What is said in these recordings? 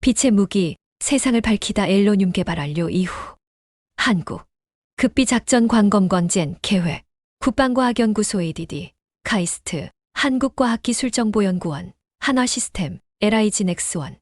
빛의 무기, 세상을 밝히다 앨로늄 개발 완료 이후 한국 극비작전 광검광젠 계획 국방과학연구소 ADD 카이스트 한국과학기술정보연구원 한화시스템 LIG 넥스원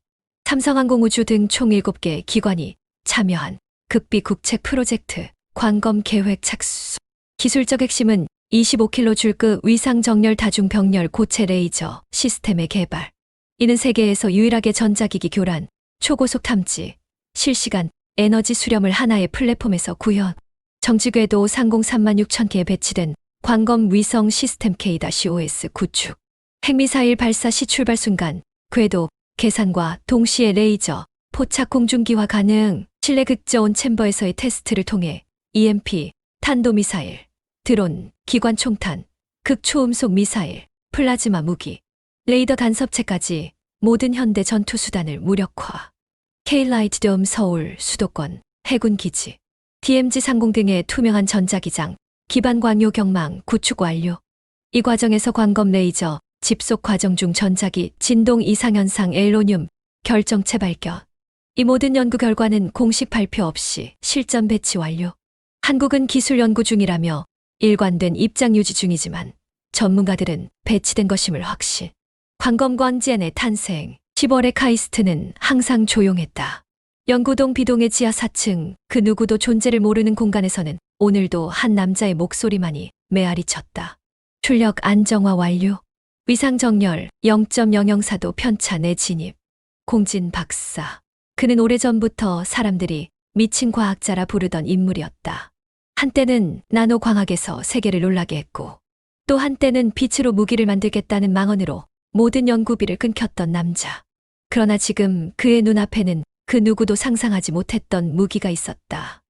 삼성항공우주 등 총 7개 기관이 참여한 극비 국책 프로젝트 광검 계획 착수. 기술적 핵심은 25km 줄급 위상 정렬 다중 병렬 고체 레이저 시스템의 개발. 이는 세계에서 유일하게 전자기기 교란, 초고속 탐지, 실시간 에너지 수렴을 하나의 플랫폼에서 구현. 정지궤도 상공 36,000개에 배치된 광검 위성 시스템 K-OS 구축. 핵미사일 발사 시 출발 순간 궤도 계산과 동시에 레이저, 포착 공중기화 가능. 실내 극저온 챔버에서의 테스트를 통해 EMP, 탄도미사일, 드론, 기관 총탄, 극초음속 미사일, 플라즈마 무기, 레이더 간섭체까지 모든 현대 전투수단을 무력화. K-라이트돔 서울 수도권 해군기지, DMZ 상공 등의 투명한 전자기장, 기반 광요 경망 구축 완료. 이 과정에서 광검 레이저, 집속 과정 중 전자기, 진동 이상현상 앨로늄, 결정체 발견. 이 모든 연구 결과는 공식 발표 없이 실전 배치 완료. 한국은 기술 연구 중이라며 일관된 입장 유지 중이지만 전문가들은 배치된 것임을 확신. 광검광젠의 탄생. 10월의 카이스트는 항상 조용했다. 연구동 비동의 지하 4층 그 누구도 존재를 모르는 공간에서는 오늘도 한 남자의 목소리만이 메아리 쳤다. 출력 안정화 완료. 위상 정렬 0.004도 편차 내 진입. 공진 박사. 그는 오래전부터 사람들이 미친 과학자라 부르던 인물이었다. 한때는 나노 광학에서 세계를 놀라게 했고 또 한때는 빛으로 무기를 만들겠다는 망언으로 모든 연구비를 끊겼던 남자. 그러나 지금 그의 눈앞에는 그 누구도 상상하지 못했던 무기가 있었다.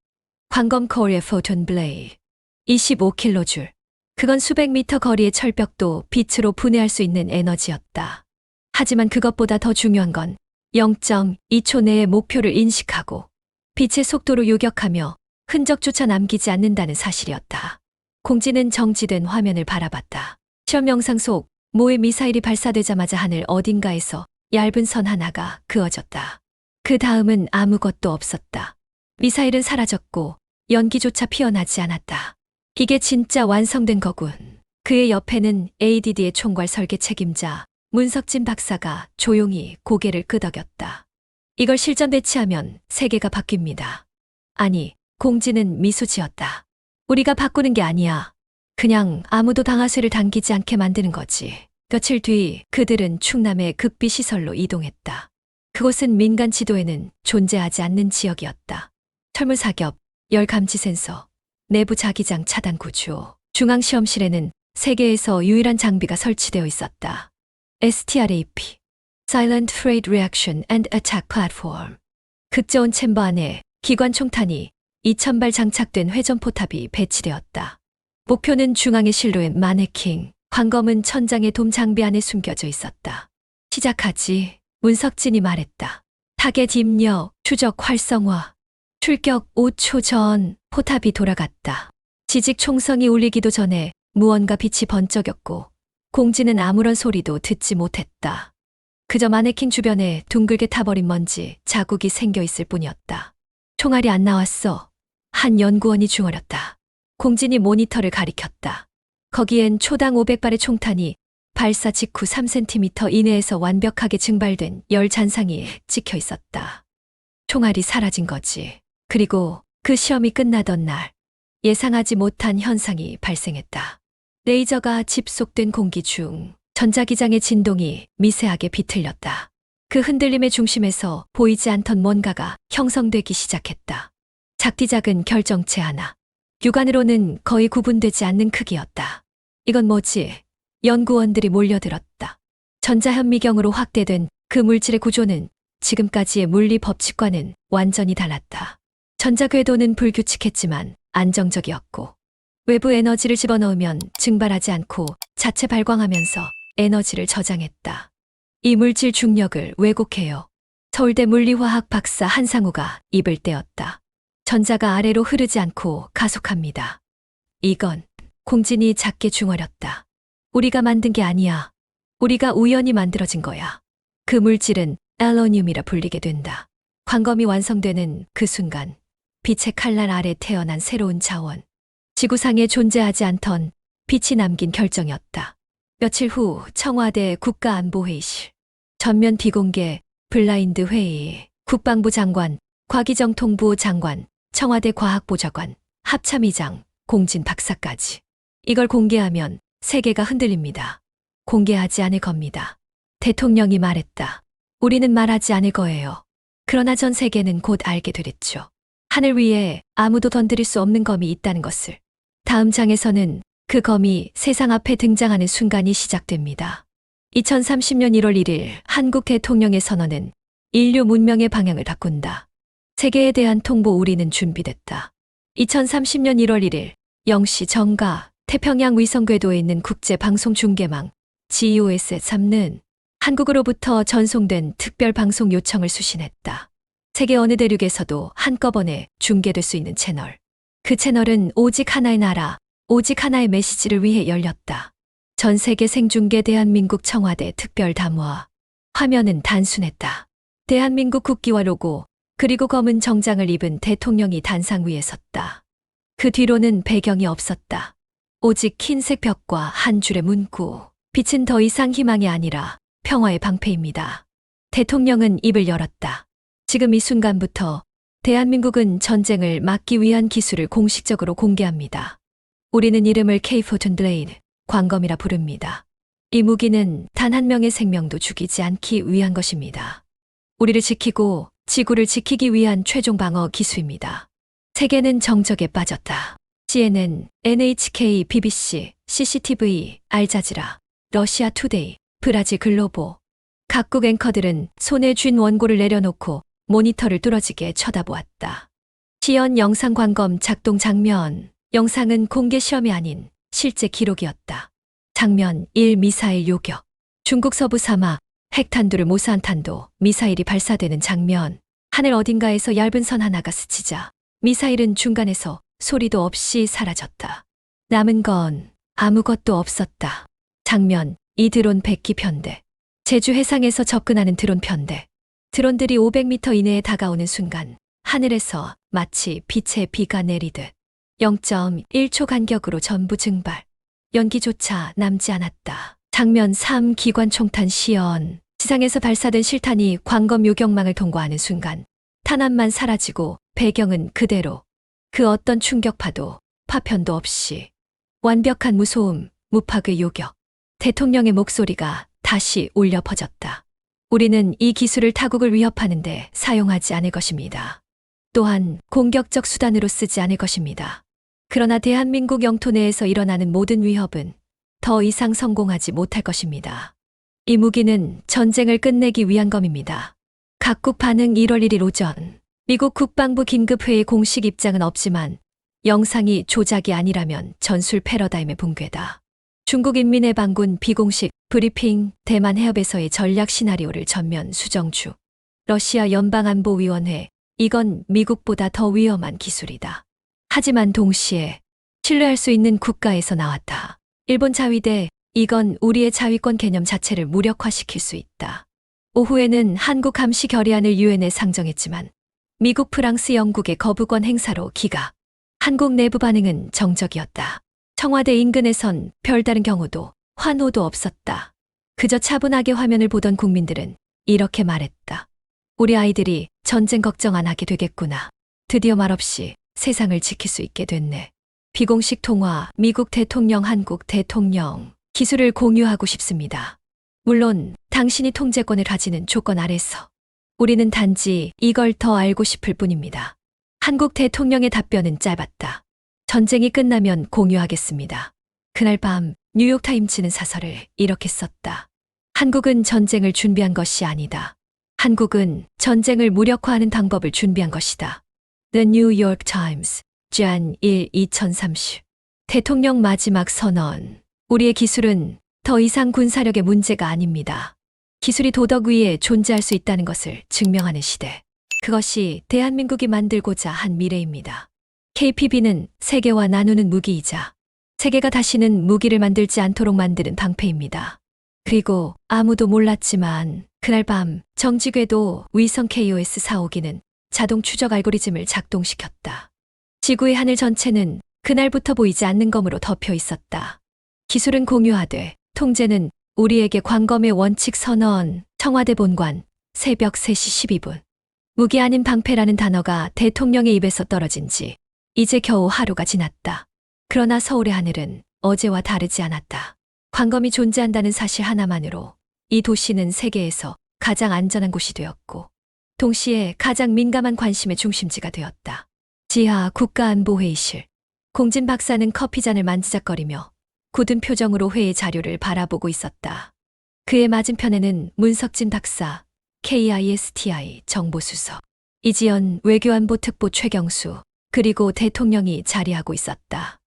광검 코리아 포톤 블레이드. 25kJ. 그건 수백 미터 거리의 철벽도 빛으로 분해할 수 있는 에너지였다. 하지만 그것보다 더 중요한 건 0.2초 내에 목표를 인식하고 빛의 속도로 요격하며 흔적조차 남기지 않는다는 사실이었다. 공지는 정지된 화면을 바라봤다. 실험 영상 속 모의 미사일이 발사되자마자 하늘 어딘가에서 얇은 선 하나가 그어졌다. 그 다음은 아무것도 없었다. 미사일은 사라졌고 연기조차 피어나지 않았다. 이게 진짜 완성된 거군. 그의 옆에는 ADD의 총괄 설계 책임자 문석진 박사가 조용히 고개를 끄덕였다. 이걸 실전 배치하면 세계가 바뀝니다. 아니, 공지는 미소 지었다. 우리가 바꾸는 게 아니야. 그냥 아무도 방아쇠를 당기지 않게 만드는 거지. 며칠 뒤 그들은 충남의 극비 시설로 이동했다. 그곳은 민간 지도에는 존재하지 않는 지역이었다. 철물 사격, 열 감지 센서, 내부 자기장 차단 구조, 중앙 시험실에는 세계에서 유일한 장비가 설치되어 있었다. STRAP, Silent Freight Reaction and Attack Platform. 극저온 챔버 안에 기관 총탄이 2,000발 장착된 회전포탑이 배치되었다. 목표는 중앙의 실루엣 마네킹, 광검은 천장의 돔 장비 안에 숨겨져 있었다. 시작하지, 문석진이 말했다. 타겟 입력, 추적 활성화. 출격 5초 전 포탑이 돌아갔다. 지직 총성이 울리기도 전에 무언가 빛이 번쩍였고 공지는 아무런 소리도 듣지 못했다. 그저 마네킹 주변에 둥글게 타버린 먼지 자국이 생겨 있을 뿐이었다. 총알이 안 나왔어. 한 연구원이 중얼였다. 공진이 모니터를 가리켰다. 거기엔 초당 500발의 총탄이 발사 직후 3cm 이내에서 완벽하게 증발된 열 잔상이 찍혀 있었다. 총알이 사라진 거지. 그리고 그 시험이 끝나던 날 예상하지 못한 현상이 발생했다. 레이저가 집속된 공기 중 전자기장의 진동이 미세하게 비틀렸다. 그 흔들림의 중심에서 보이지 않던 뭔가가 형성되기 시작했다. 작디작은 결정체 하나. 육안으로는 거의 구분되지 않는 크기였다. 이건 뭐지? 연구원들이 몰려들었다. 전자현미경으로 확대된 그 물질의 구조는 지금까지의 물리 법칙과는 완전히 달랐다. 전자궤도는 불규칙했지만 안정적이었고 외부 에너지를 집어넣으면 증발하지 않고 자체 발광하면서 에너지를 저장했다. 이 물질 중력을 왜곡해요. 서울대 물리화학 박사 한상우가 입을 떼었다. 전자가 아래로 흐르지 않고 가속합니다. 이건 공진이 작게 중얼였다. 우리가 만든 게 아니야. 우리가 우연히 만들어진 거야. 그 물질은 앨로늄이라 불리게 된다. 광검이 완성되는 그 순간 빛의 칼날 아래 태어난 새로운 자원. 지구상에 존재하지 않던 빛이 남긴 결정이었다. 며칠 후 청와대 국가안보회의실. 전면 비공개 블라인드 회의. 국방부 장관, 과기정통부 장관, 청와대 과학보좌관, 합참의장, 공진 박사까지. 이걸 공개하면 세계가 흔들립니다. 공개하지 않을 겁니다. 대통령이 말했다. 우리는 말하지 않을 거예요. 그러나 전 세계는 곧 알게 되겠죠. 하늘 위에 아무도 건드릴 수 없는 검이 있다는 것을. 다음 장에서는 그 검이 세상 앞에 등장하는 순간이 시작됩니다. 2030년 1월 1일 한국 대통령의 선언은 인류 문명의 방향을 바꾼다. 세계에 대한 통보 우리는 준비됐다. 2030년 1월 1일 0시 정가 태평양 위성 궤도에 있는 국제 방송 중계망 GOS3는 한국으로부터 전송된 특별 방송 요청을 수신했다. 세계 어느 대륙에서도 한꺼번에 중계될 수 있는 채널. 그 채널은 오직 하나의 나라, 오직 하나의 메시지를 위해 열렸다. 전 세계 생중계 대한민국 청와대 특별 담화. 화면은 단순했다. 대한민국 국기와 로고, 그리고 검은 정장을 입은 대통령이 단상 위에 섰다. 그 뒤로는 배경이 없었다. 오직 흰색 벽과 한 줄의 문구. 빛은 더 이상 희망이 아니라 평화의 방패입니다. 대통령은 입을 열었다. 지금 이 순간부터 대한민국은 전쟁을 막기 위한 기술을 공식적으로 공개합니다. 우리는 이름을 K14 블레이드, 광검이라 부릅니다. 이 무기는 단 한 명의 생명도 죽이지 않기 위한 것입니다. 우리를 지키고 지구를 지키기 위한 최종 방어 기술입니다. 세계는 정적에 빠졌다. CNN, NHK, BBC, CCTV, 알자지라, 러시아 투데이, 브라질 글로보. 각국 앵커들은 손에 쥔 원고를 내려놓고 모니터를 뚫어지게 쳐다보았다. 시연 영상 광검 작동 장면. 영상은 공개 실험이 아닌 실제 기록이었다. 장면 1 미사일 요격. 중국 서부 사막 핵탄두를 모사한 탄도 미사일이 발사되는 장면. 하늘 어딘가에서 얇은 선 하나가 스치자 미사일은 중간에서 소리도 없이 사라졌다. 남은 건 아무것도 없었다. 장면 2 드론 100기 편대. 제주 해상에서 접근하는 드론 편대. 드론들이 500m 이내에 다가오는 순간 하늘에서 마치 빛의 비가 내리듯 0.1초 간격으로 전부 증발. 연기조차 남지 않았다. 장면 3 기관 총탄 시연. 지상에서 발사된 실탄이 광검 요격망을 통과하는 순간 탄환만 사라지고 배경은 그대로. 그 어떤 충격파도 파편도 없이 완벽한 무소음, 무파괴 요격. 대통령의 목소리가 다시 울려 퍼졌다. 우리는 이 기술을 타국을 위협하는데 사용하지 않을 것입니다. 또한 공격적 수단으로 쓰지 않을 것입니다. 그러나 대한민국 영토 내에서 일어나는 모든 위협은 더 이상 성공하지 못할 것입니다. 이 무기는 전쟁을 끝내기 위한 검입니다. 각국 반응 1월 1일 오전. 미국 국방부 긴급회의 공식 입장은 없지만 영상이 조작이 아니라면 전술 패러다임의 붕괴다. 중국인민해방군 비공식 브리핑. 대만 해협에서의 전략 시나리오를 전면 수정 중. 러시아 연방안보위원회. 이건 미국보다 더 위험한 기술이다. 하지만 동시에 신뢰할 수 있는 국가에서 나왔다. 일본 자위대. 이건 우리의 자위권 개념 자체를 무력화시킬 수 있다. 오후에는 한국 감시 결의안을 유엔에 상정했지만 미국, 프랑스, 영국의 거부권 행사로 기각. 한국 내부 반응은 정적이었다. 청와대 인근에선 별다른 경호도 환호도 없었다. 그저 차분하게 화면을 보던 국민들은 이렇게 말했다. 우리 아이들이 전쟁 걱정 안 하게 되겠구나. 드디어 말없이 세상을 지킬 수 있게 됐네. 비공식 통화. 미국 대통령, 한국 대통령. 기술을 공유하고 싶습니다. 물론 당신이 통제권을 가지는 조건 아래서. 우리는 단지 이걸 더 알고 싶을 뿐입니다. 한국 대통령의 답변은 짧았다. 전쟁이 끝나면 공유하겠습니다. 그날 밤 뉴욕타임즈는 사설을 이렇게 썼다. 한국은 전쟁을 준비한 것이 아니다. 한국은 전쟁을 무력화하는 방법을 준비한 것이다. The New York Times, jan 1, 2030. 대통령 마지막 선언. 우리의 기술은 더 이상 군사력의 문제가 아닙니다. 기술이 도덕 위에 존재할 수 있다는 것을 증명하는 시대. 그것이 대한민국이 만들고자 한 미래입니다. KPB는 세계와 나누는 무기이자 세계가 다시는 무기를 만들지 않도록 만드는 방패입니다. 그리고 아무도 몰랐지만 그날 밤 정지궤도 위성 KOS 4호기는 자동 추적 알고리즘을 작동시켰다. 지구의 하늘 전체는 그날부터 보이지 않는 검으로 덮여 있었다. 기술은 공유하되 통제는 우리에게 광검의 원칙 선언. 청와대 본관 새벽 3시 12분. 무기 아닌 방패라는 단어가 대통령의 입에서 떨어진 지 이제 겨우 하루가 지났다. 그러나 서울의 하늘은 어제와 다르지 않았다. 광검이 존재한다는 사실 하나만으로 이 도시는 세계에서 가장 안전한 곳이 되었고 동시에 가장 민감한 관심의 중심지가 되었다. 지하 국가안보회의실. 공진 박사는 커피잔을 만지작거리며 굳은 표정으로 회의 자료를 바라보고 있었다. 그의 맞은편에는 문석진 박사, KISTI 정보수석, 이지연 외교안보 특보 최경수, 그리고 대통령이 자리하고 있었다.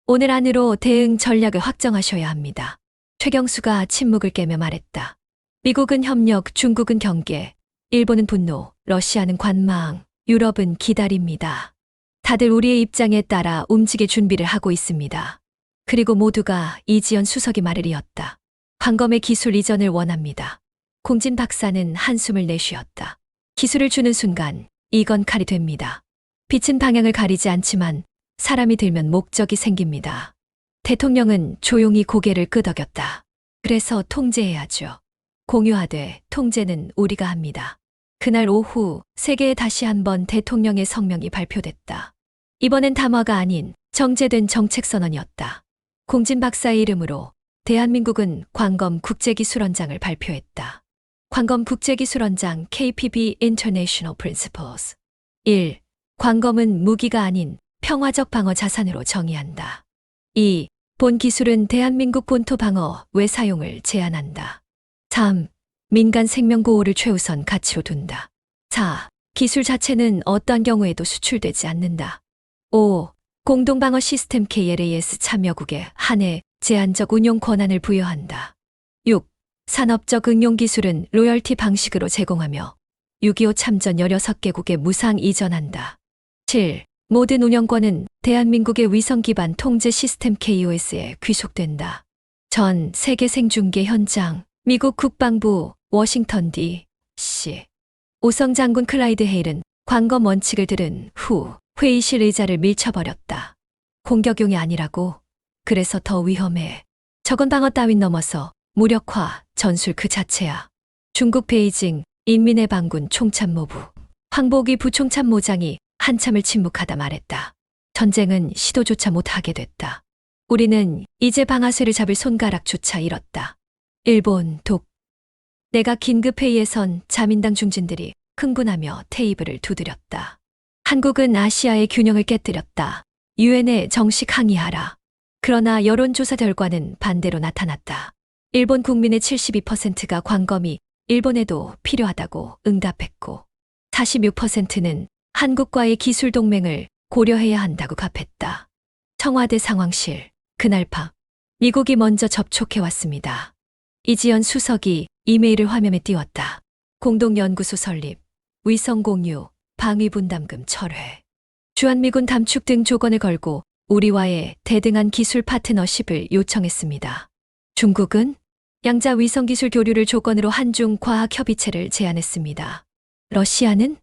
오늘 안으로 대응 전략을 확정하셔야 합니다. 최경수가 침묵을 깨며 말했다. 미국은 협력, 중국은 경계, 일본은 분노, 러시아는 관망, 유럽은 기다립니다. 다들 우리의 입장에 따라 움직일 준비를 하고 있습니다. 그리고 모두가 이지연 수석이 말을 이었다. 광검의 기술 이전을 원합니다. 공진 박사는 한숨을 내쉬었다. 기술을 주는 순간 이건 칼이 됩니다. 빛은 방향을 가리지 않지만 사람이 들면 목적이 생깁니다. 대통령은 조용히 고개를 끄덕였다. 그래서 통제해야죠. 공유하되 통제는 우리가 합니다. 그날 오후 세계에 다시 한번 대통령의 성명이 발표됐다. 이번엔 담화가 아닌 정제된 정책선언이었다. 공진 박사의 이름으로 대한민국은 광검 국제기술원장을 발표했다. 광검 국제기술원장 KPB International Principles 1. 광검은 무기가 아닌 평화적 방어 자산으로 정의한다. 2. 본 기술은 대한민국 본토 방어 외 사용을 제한한다. 3. 민간 생명 보호를 최우선 가치로 둔다. 4. 기술 자체는 어떠한 경우에도 수출되지 않는다. 5. 공동방어 시스템 KLAS 참여국에 한해 제한적 운용 권한을 부여한다. 6. 산업적 응용 기술은 로열티 방식으로 제공하며 6.25 참전 16개국에 무상 이전한다. 7. 모든 운영권은 대한민국의 위성 기반 통제 시스템 KOS에 귀속된다. 전 세계 생중계 현장, 미국 국방부, 워싱턴 D.C. 오성 장군 클라이드 헤일은 광검 원칙을 들은 후 회의실 의자를 밀쳐버렸다. 공격용이 아니라고? 그래서 더 위험해. 적은 방어 따윈 넘어서 무력화, 전술 그 자체야. 중국 베이징 인민의 반군 총참모부 황보기 부총참모장이 한참을 침묵하다 말했다. 전쟁은 시도조차 못하게 됐다. 우리는 이제 방아쇠를 잡을 손가락조차 잃었다. 일본, 독. 내가 긴급회의에선 자민당 중진들이 흥분하며 테이블을 두드렸다. 한국은 아시아의 균형을 깨뜨렸다. 유엔에 정식 항의하라. 그러나 여론조사 결과는 반대로 나타났다. 일본 국민의 72%가 광검이 일본에도 필요하다고 응답했고 46%는 한국과의 기술 동맹을 고려해야 한다고 답했다. 청와대 상황실, 그날 밤 미국이 먼저 접촉해왔습니다. 이지연 수석이 이메일을 화면에 띄웠다. 공동연구소 설립, 위성 공유, 방위 분담금 철회, 주한미군 담축 등 조건을 걸고 우리와의 대등한 기술 파트너십을 요청했습니다. 중국은 양자 위성기술 교류를 조건으로 한중 과학협의체를 제안했습니다. 러시아는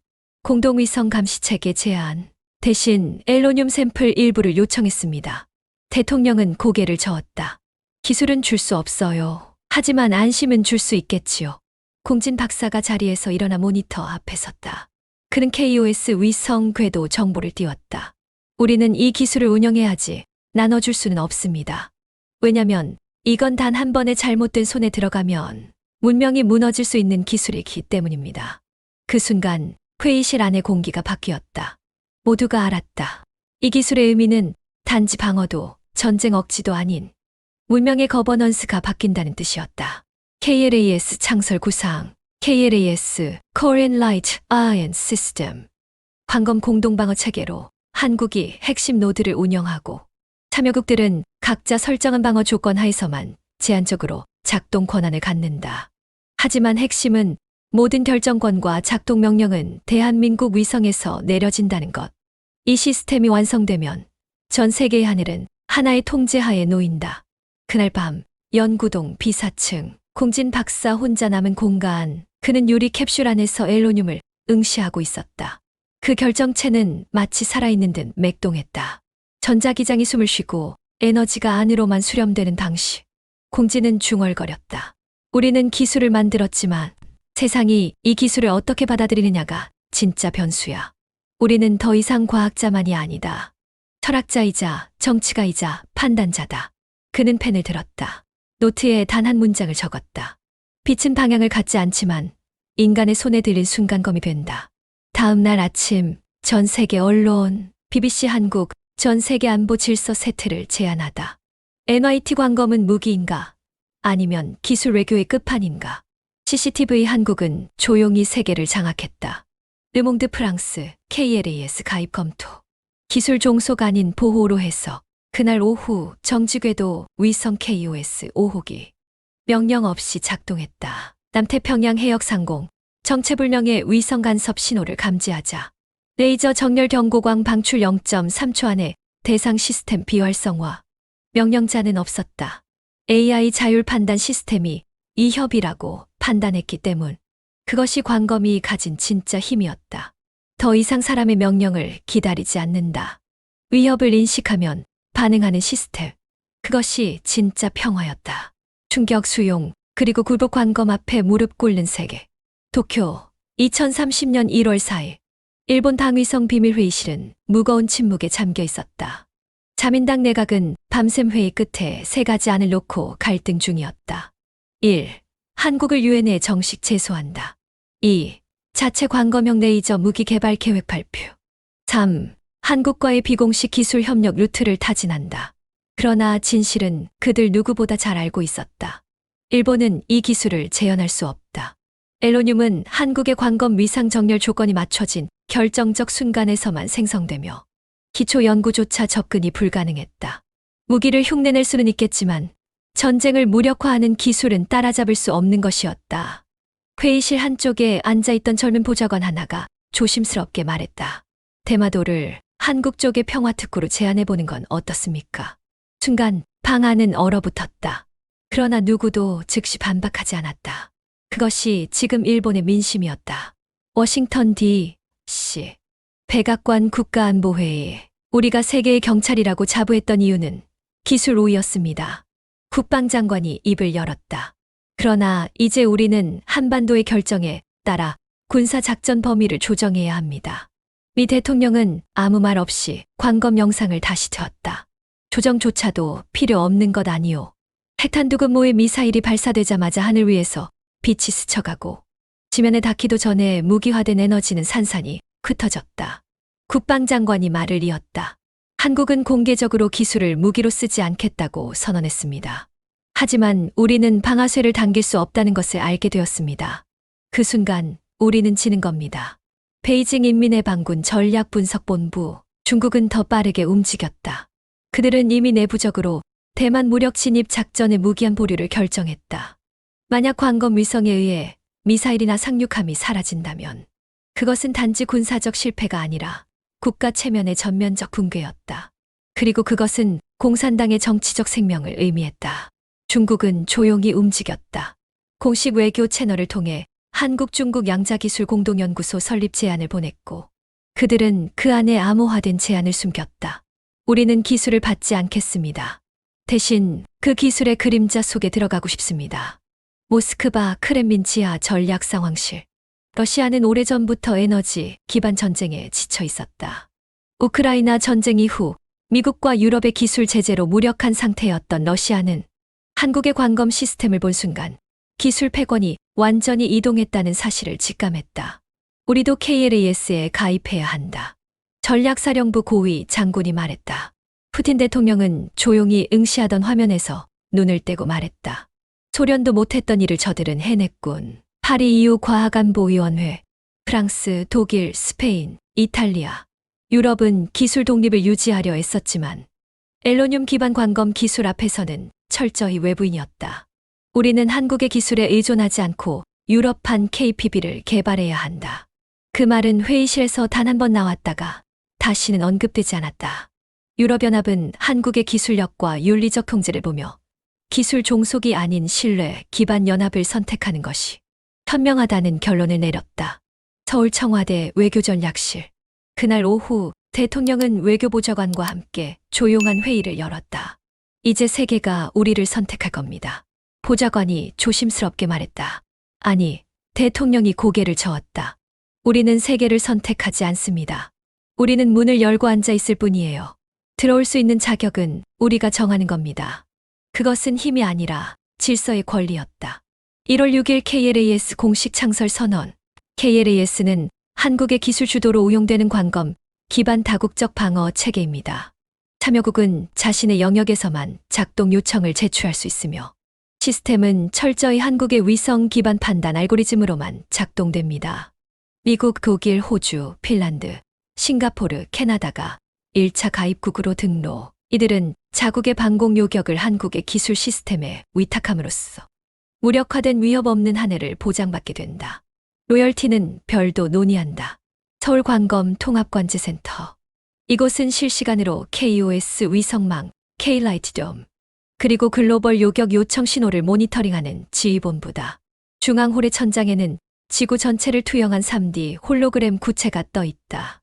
공동위성 감시체계 제안, 대신 앨로늄 샘플 일부를 요청했습니다. 대통령은 고개를 저었다. 기술은 줄 수 없어요. 하지만 안심은 줄 수 있겠지요. 공진 박사가 자리에서 일어나 모니터 앞에 섰다. 그는 KOS 위성 궤도 정보를 띄웠다. 우리는 이 기술을 운영해야지 나눠줄 수는 없습니다. 왜냐면 이건 단 한 번의 잘못된 손에 들어가면 문명이 무너질 수 있는 기술이기 때문입니다. 그 순간 회의실 안의 공기가 바뀌었다. 모두가 알았다. 이 기술의 의미는 단지 방어도 전쟁 억지도 아닌 문명의 거버넌스가 바뀐다는 뜻이었다. KLAS 창설 구상, KLAS Core and Light Iron System. 광검 공동방어 체계로 한국이 핵심 노드를 운영하고 참여국들은 각자 설정한 방어 조건 하에서만 제한적으로 작동 권한을 갖는다. 하지만 핵심은 모든 결정권과 작동 명령은 대한민국 위성에서 내려진다는 것. 이 시스템이 완성되면 전 세계의 하늘은 하나의 통제하에 놓인다. 그날 밤 연구동 비사층 공진 박사 혼자 남은 공간, 그는 유리 캡슐 안에서 앨로늄을 응시하고 있었다. 그 결정체는 마치 살아있는 듯 맥동했다. 전자기장이 숨을 쉬고 에너지가 안으로만 수렴되는 당시 공지는 중얼거렸다. 우리는 기술을 만들었지만 세상이 이 기술을 어떻게 받아들이느냐가 진짜 변수야. 우리는 더 이상 과학자만이 아니다. 철학자이자 정치가이자 판단자다. 그는 펜을 들었다. 노트에 단 한 문장을 적었다. 빛은 방향을 갖지 않지만 인간의 손에 들린 순간 검이 된다. 다음 날 아침 전 세계 언론, BBC 한국, 전 세계 안보 질서 세트를 제안하다. NYT 광검은 무기인가? 아니면 기술 외교의 끝판인가? CCTV 한국은 조용히 세계를 장악했다. 르몽드 프랑스, KLAS 가입 검토. 기술 종속 아닌 보호로 해서 그날 오후 정지궤도 위성 KOS 5호기. 명령 없이 작동했다. 남태평양 해역 상공, 정체불명의 위성 간섭 신호를 감지하자 레이저 정렬 경고광 방출 0.3초 안에 대상 시스템 비활성화. 명령자는 없었다. AI 자율 판단 시스템이 이 협이라고 판단했기 때문. 그것이 광검이 가진 진짜 힘이었다. 더 이상 사람의 명령을 기다리지 않는다. 위협을 인식하면 반응하는 시스템. 그것이 진짜 평화였다. 충격 수용, 그리고 굴복 광검 앞에 무릎 꿇는 세계. 도쿄, 2030년 1월 4일. 일본 당위성 비밀회의실은 무거운 침묵에 잠겨 있었다. 자민당 내각은 밤샘 회의 끝에 세 가지 안을 놓고 갈등 중이었다. 1. 한국을 유엔에 정식 제소한다. 2. 자체 광검형 레이저 무기 개발 계획 발표. 3. 한국과의 비공식 기술 협력 루트를 타진한다. 그러나 진실은 그들 누구보다 잘 알고 있었다. 일본은 이 기술을 재현할 수 없다. 앨로늄은 한국의 광검 위상 정렬 조건이 맞춰진 결정적 순간에서만 생성되며 기초 연구조차 접근이 불가능했다. 무기를 흉내낼 수는 있겠지만 전쟁을 무력화하는 기술은 따라잡을 수 없는 것이었다. 회의실 한쪽에 앉아있던 젊은 보좌관 하나가 조심스럽게 말했다. 대마도를 한국 쪽의 평화특구로 제안해보는 건 어떻습니까? 순간 방안은 얼어붙었다. 그러나 누구도 즉시 반박하지 않았다. 그것이 지금 일본의 민심이었다. 워싱턴 D.C. 백악관 국가안보회의. 우리가 세계의 경찰이라고 자부했던 이유는 기술 우위였습니다. 국방장관이 입을 열었다. 그러나 이제 우리는 한반도의 결정에 따라 군사작전 범위를 조정해야 합니다. 미 대통령은 아무 말 없이 광검 영상을 다시 틀었다. 조정조차도 필요 없는 것 아니오. 핵탄두근모의 미사일이 발사되자마자 하늘 위에서 빛이 스쳐가고 지면에 닿기도 전에 무기화된 에너지는 산산이 흩어졌다. 국방장관이 말을 이었다. 한국은 공개적으로 기술을 무기로 쓰지 않겠다고 선언했습니다. 하지만 우리는 방아쇠를 당길 수 없다는 것을 알게 되었습니다. 그 순간 우리는 지는 겁니다. 베이징 인민해방군 전략분석본부. 중국은 더 빠르게 움직였다. 그들은 이미 내부적으로 대만 무력 진입 작전의 무기한 보류를 결정했다. 만약 광검 위성에 의해 미사일이나 상륙함이 사라진다면 그것은 단지 군사적 실패가 아니라 국가 체면의 전면적 붕괴였다. 그리고 그것은 공산당의 정치적 생명을 의미했다. 중국은 조용히 움직였다. 공식 외교 채널을 통해 한국-중국 양자기술 공동연구소 설립 제안을 보냈고 그들은 그 안에 암호화된 제안을 숨겼다. 우리는 기술을 받지 않겠습니다. 대신 그 기술의 그림자 속에 들어가고 싶습니다. 모스크바 크렘린 지하 전략 상황실. 러시아는 오래전부터 에너지 기반 전쟁에 지쳐 있었다. 우크라이나 전쟁 이후 미국과 유럽의 기술 제재로 무력한 상태였던 러시아는 한국의 광검 시스템을 본 순간 기술 패권이 완전히 이동했다는 사실을 직감했다. 우리도 KLAS에 가입해야 한다. 전략사령부 고위 장군이 말했다. 푸틴 대통령은 조용히 응시하던 화면에서 눈을 떼고 말했다. 소련도 못했던 일을 저들은 해냈군. 파리 EU 과학안보위원회, 프랑스, 독일, 스페인, 이탈리아, 유럽은 기술 독립을 유지하려 했었지만 앨로늄 기반 광검 기술 앞에서는 철저히 외부인이었다. 우리는 한국의 기술에 의존하지 않고 유럽판 KPB를 개발해야 한다. 그 말은 회의실에서 단 한 번 나왔다가 다시는 언급되지 않았다. 유럽연합은 한국의 기술력과 윤리적 통제를 보며 기술 종속이 아닌 신뢰 기반 연합을 선택하는 것이 현명하다는 결론을 내렸다. 서울 청와대 외교전략실. 그날 오후 대통령은 외교보좌관과 함께 조용한 회의를 열었다. 이제 세계가 우리를 선택할 겁니다. 보좌관이 조심스럽게 말했다. 아니, 대통령이 고개를 저었다. 우리는 세계를 선택하지 않습니다. 우리는 문을 열고 앉아 있을 뿐이에요. 들어올 수 있는 자격은 우리가 정하는 겁니다. 그것은 힘이 아니라 질서의 권리였다. 1월 6일 KLAS 공식 창설 선언. KLAS는 한국의 기술 주도로 운용되는 관검 기반 다국적 방어 체계입니다. 참여국은 자신의 영역에서만 작동 요청을 제출할 수 있으며 시스템은 철저히 한국의 위성 기반 판단 알고리즘으로만 작동됩니다. 미국, 독일, 호주, 핀란드, 싱가포르, 캐나다가 1차 가입국으로 등록. 이들은 자국의 방공 요격을 한국의 기술 시스템에 위탁함으로써 무력화된 위협 없는 한 해를 보장받게 된다. 로열티는 별도 논의한다. 서울관검 통합관제센터. 이곳은 실시간으로 KOS 위성망, K-라이트돔, 그리고 글로벌 요격 요청 신호를 모니터링하는 지휘본부다. 중앙홀의 천장에는 지구 전체를 투영한 3D 홀로그램 구체가 떠 있다.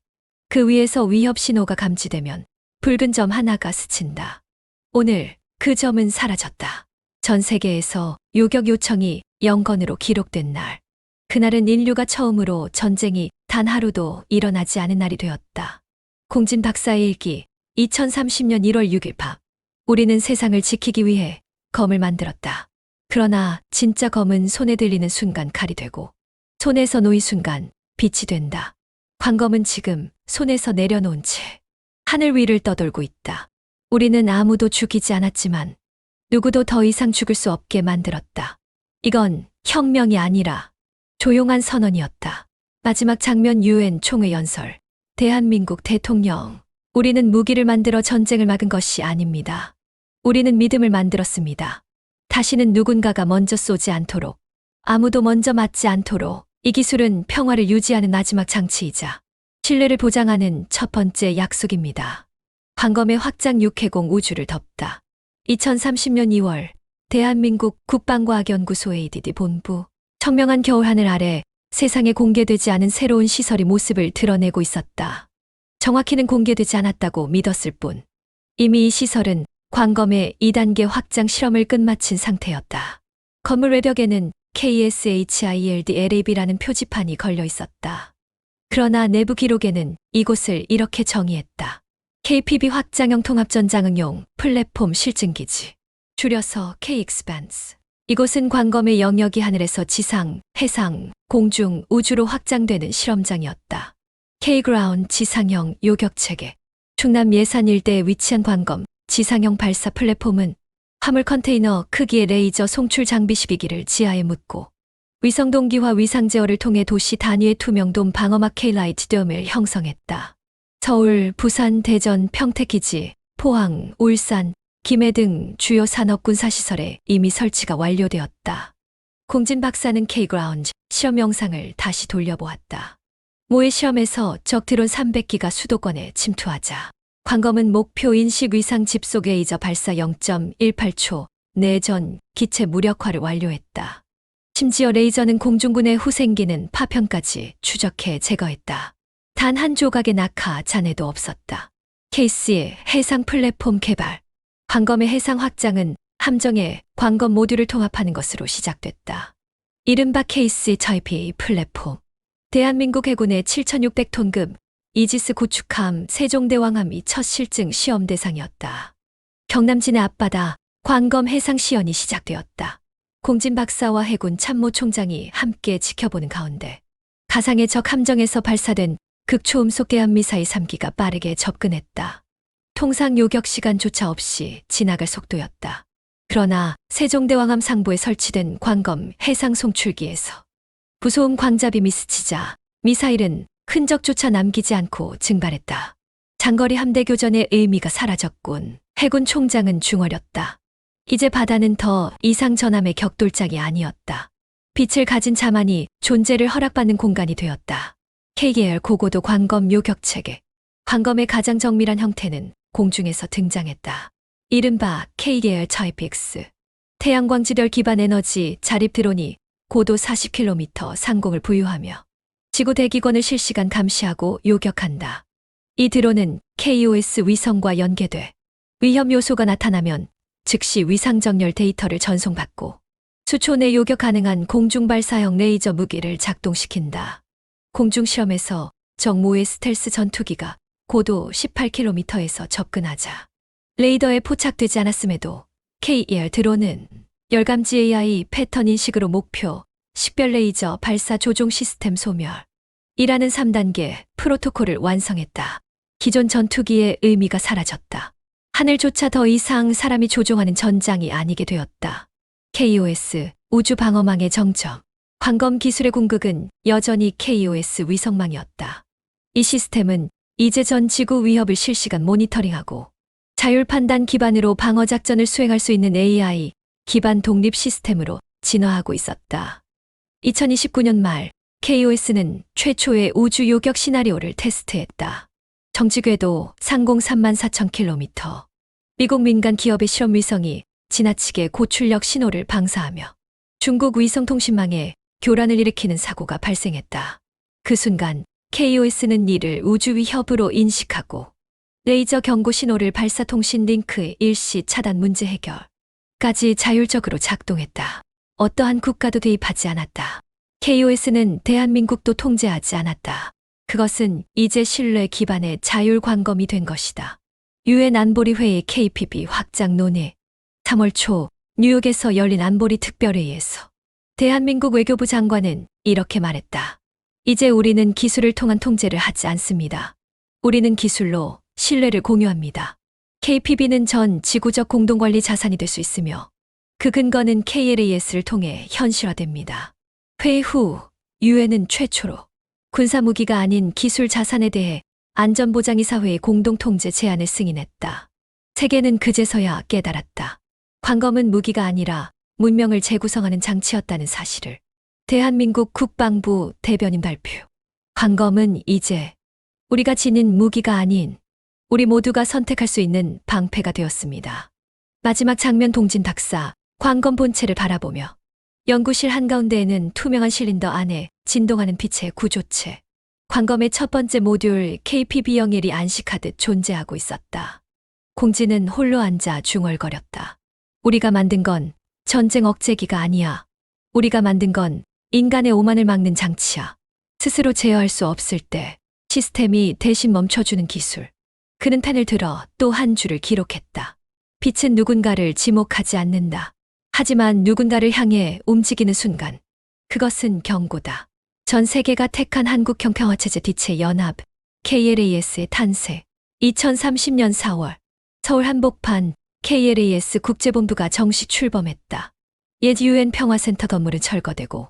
그 위에서 위협 신호가 감지되면 붉은 점 하나가 스친다. 오늘 그 점은 사라졌다. 전 세계에서 요격 요청이 0건으로 기록된 날. 그날은 인류가 처음으로 전쟁이 단 하루도 일어나지 않은 날이 되었다. 공진 박사의 일기. 2030년 1월 6일 밤. 우리는 세상을 지키기 위해 검을 만들었다. 그러나 진짜 검은 손에 들리는 순간 칼이 되고 손에서 놓인 순간 빛이 된다. 관검은 지금 손에서 내려놓은 채 하늘 위를 떠돌고 있다. 우리는 아무도 죽이지 않았지만 누구도 더 이상 죽을 수 없게 만들었다. 이건 혁명이 아니라 조용한 선언이었다. 마지막 장면 유엔 총회 연설. 대한민국 대통령. 우리는 무기를 만들어 전쟁을 막은 것이 아닙니다. 우리는 믿음을 만들었습니다. 다시는 누군가가 먼저 쏘지 않도록, 아무도 먼저 맞지 않도록. 이 기술은 평화를 유지하는 마지막 장치이자 신뢰를 보장하는 첫 번째 약속입니다. 관검의 확장 육해공 우주를 덮다. 2030년 2월 대한민국 국방과학연구소 ADD 본부. 청명한 겨울하늘 아래 세상에 공개되지 않은 새로운 시설이 모습을 드러내고 있었다. 정확히는 공개되지 않았다고 믿었을 뿐 이미 이 시설은 관검의 2단계 확장 실험을 끝마친 상태였다. 건물 외벽에는 KSHIELD LAB라는 표지판이 걸려 있었다. 그러나 내부 기록에는 이곳을 이렇게 정의했다. KPB 확장형 통합전장응용 플랫폼 실증기지. 줄여서 K-Expanse. 이곳은 관검의 영역이 하늘에서 지상, 해상, 공중, 우주로 확장되는 실험장이었다. K-Ground 지상형 요격체계. 충남 예산 일대에 위치한 관검 지상형 발사 플랫폼은 화물 컨테이너 크기의 레이저 송출 장비 12기를 지하에 묻고 위성 동기화 위상 제어를 통해 도시 단위의 투명돔 방어막 K-라이트 돔을 형성했다. 서울, 부산, 대전, 평택기지, 포항, 울산, 김해 등 주요 산업 군사시설에 이미 설치가 완료되었다. 공진 박사는 K-그라운드 실험 영상을 다시 돌려보았다. 모의 실험에서 적 드론 300기가 수도권에 침투하자 관검은 목표 인식 위상 집속 레이저 발사 0.18초 내전 기체 무력화를 완료했다. 심지어 레이저는 공중군의 후생기는 파편까지 추적해 제거했다. 단 한 조각의 낙하 잔해도 없었다. 케이스의 해상 플랫폼 개발. 관검의 해상 확장은 함정에 관검 모듈을 통합하는 것으로 시작됐다. 이른바 케이스의 타이피 플랫폼. 대한민국 해군의 7,600톤급 이지스 구축함 세종대왕함이 첫 실증 시험 대상이었다. 경남진해 앞바다 관검 해상 시연이 시작되었다. 공진 박사와 해군 참모총장이 함께 지켜보는 가운데 가상의 적 함정에서 발사된 극초음속 대한미사일 3기가 빠르게 접근했다. 통상 요격 시간조차 없이 지나갈 속도였다. 그러나 세종대왕함 상부에 설치된 관검 해상 송출기에서 무소음 광잡임이 스치자 미사일은 흔적조차 남기지 않고 증발했다. 장거리 함대 교전의 의미가 사라졌군. 해군 총장은 중얼였다. 이제 바다는 더 이상 전함의 격돌장이 아니었다. 빛을 가진 자만이 존재를 허락받는 공간이 되었다. KGL 고고도 관검 요격체계. 관검의 가장 정밀한 형태는 공중에서 등장했다. 이른바 KGL 타입 X. 태양광 지별 기반 에너지 자립 드론이 고도 40km 상공을 부유하며 지구 대기권을 실시간 감시하고 요격한다. 이 드론은 KOS 위성과 연계돼 위험 요소가 나타나면 즉시 위상정렬 데이터를 전송받고 수초 내 요격 가능한 공중발사형 레이저 무기를 작동시킨다. 공중실험에서 정모의 스텔스 전투기가 고도 18km에서 접근하자 레이더에 포착되지 않았음에도 KER 드론은 열감지 AI 패턴 인식으로 목표, 식별 레이저 발사 조종 시스템 소멸이라는 3단계 프로토콜을 완성했다. 기존 전투기의 의미가 사라졌다. 하늘조차 더 이상 사람이 조종하는 전장이 아니게 되었다. KOS 우주방어망의 정점. 광검 기술의 궁극은 여전히 KOS 위성망이었다. 이 시스템은 이제 전 지구 위협을 실시간 모니터링하고 자율판단 기반으로 방어작전을 수행할 수 있는 AI 기반 독립 시스템으로 진화하고 있었다. 2029년 말 KOS는 최초의 우주 요격 시나리오를 테스트했다. 정지궤도 상공 34,000km. 미국 민간 기업의 실험 위성이 지나치게 고출력 신호를 방사하며 중국 위성통신망에 교란을 일으키는 사고가 발생했다. 그 순간 KOS는 이를 우주 위협으로 인식하고 레이저 경고 신호를 발사 통신 링크의 일시 차단 문제 해결까지 자율적으로 작동했다. 어떠한 국가도 개입하지 않았다. KOS는 대한민국도 통제하지 않았다. 그것은 이제 신뢰 기반의 자율 관검이 된 것이다. 유엔 안보리 회의 KPB 확장 논의. 3월 초 뉴욕에서 열린 안보리 특별회의에서 대한민국 외교부 장관은 이렇게 말했다. 이제 우리는 기술을 통한 통제를 하지 않습니다. 우리는 기술로 신뢰를 공유합니다. KPB는 전 지구적 공동관리 자산이 될 수 있으며 그 근거는 KLAS를 통해 현실화됩니다. 회의 후 유엔은 최초로 군사무기가 아닌 기술 자산에 대해 안전보장이사회의 공동통제 제안을 승인했다. 세계는 그제서야 깨달았다. 광검은 무기가 아니라 문명을 재구성하는 장치였다는 사실을. 대한민국 국방부 대변인 발표. 광검은 이제 우리가 지닌 무기가 아닌 우리 모두가 선택할 수 있는 방패가 되었습니다. 마지막 장면 동진 박사, 광검 본체를 바라보며 연구실 한가운데에는 투명한 실린더 안에 진동하는 빛의 구조체. 광검의 첫 번째 모듈 KPB-01이 안식하듯 존재하고 있었다. 공진은 홀로 앉아 중얼거렸다. 우리가 만든 건 전쟁 억제기가 아니야. 우리가 만든 건 인간의 오만을 막는 장치야. 스스로 제어할 수 없을 때 시스템이 대신 멈춰주는 기술. 그는 펜을 들어 또 한 줄을 기록했다. 빛은 누군가를 지목하지 않는다. 하지만 누군가를 향해 움직이는 순간 그것은 경고다. 전 세계가 택한 한국 형평화체제 빛의 연합 KLAS의 탄생. 2030년 4월 서울 한복판 KLAS 국제본부가 정식 출범했다. 옛 UN 평화센터 건물은 철거되고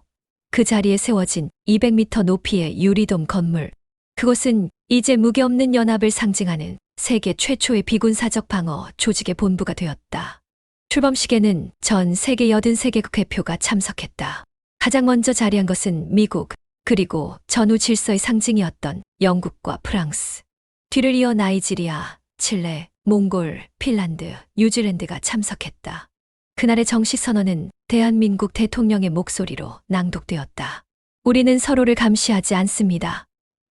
그 자리에 세워진 200m 높이의 유리돔 건물. 그곳은 이제 무게 없는 연합을 상징하는 세계 최초의 비군사적 방어 조직의 본부가 되었다. 출범식에는 전 세계 83개국 대표가 참석했다. 가장 먼저 자리한 것은 미국, 그리고 전후 질서의 상징이었던 영국과 프랑스. 뒤를 이어 나이지리아, 칠레, 몽골, 핀란드, 뉴질랜드가 참석했다. 그날의 정식 선언은 대한민국 대통령의 목소리로 낭독되었다. 우리는 서로를 감시하지 않습니다.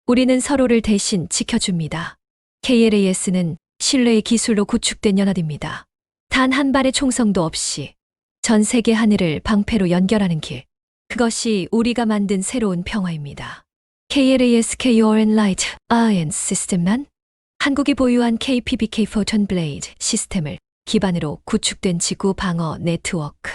우리는 서로를 대신 지켜줍니다. KLAS는 신뢰의 기술로 구축된 연합입니다. 단 한 발의 총성도 없이 전 세계 하늘을 방패로 연결하는 길. 그것이 우리가 만든 새로운 평화입니다. KLAS KORN Light Alliance System만 한국이 보유한 KPBK Photon Blade 시스템을 기반으로 구축된 지구 방어 네트워크.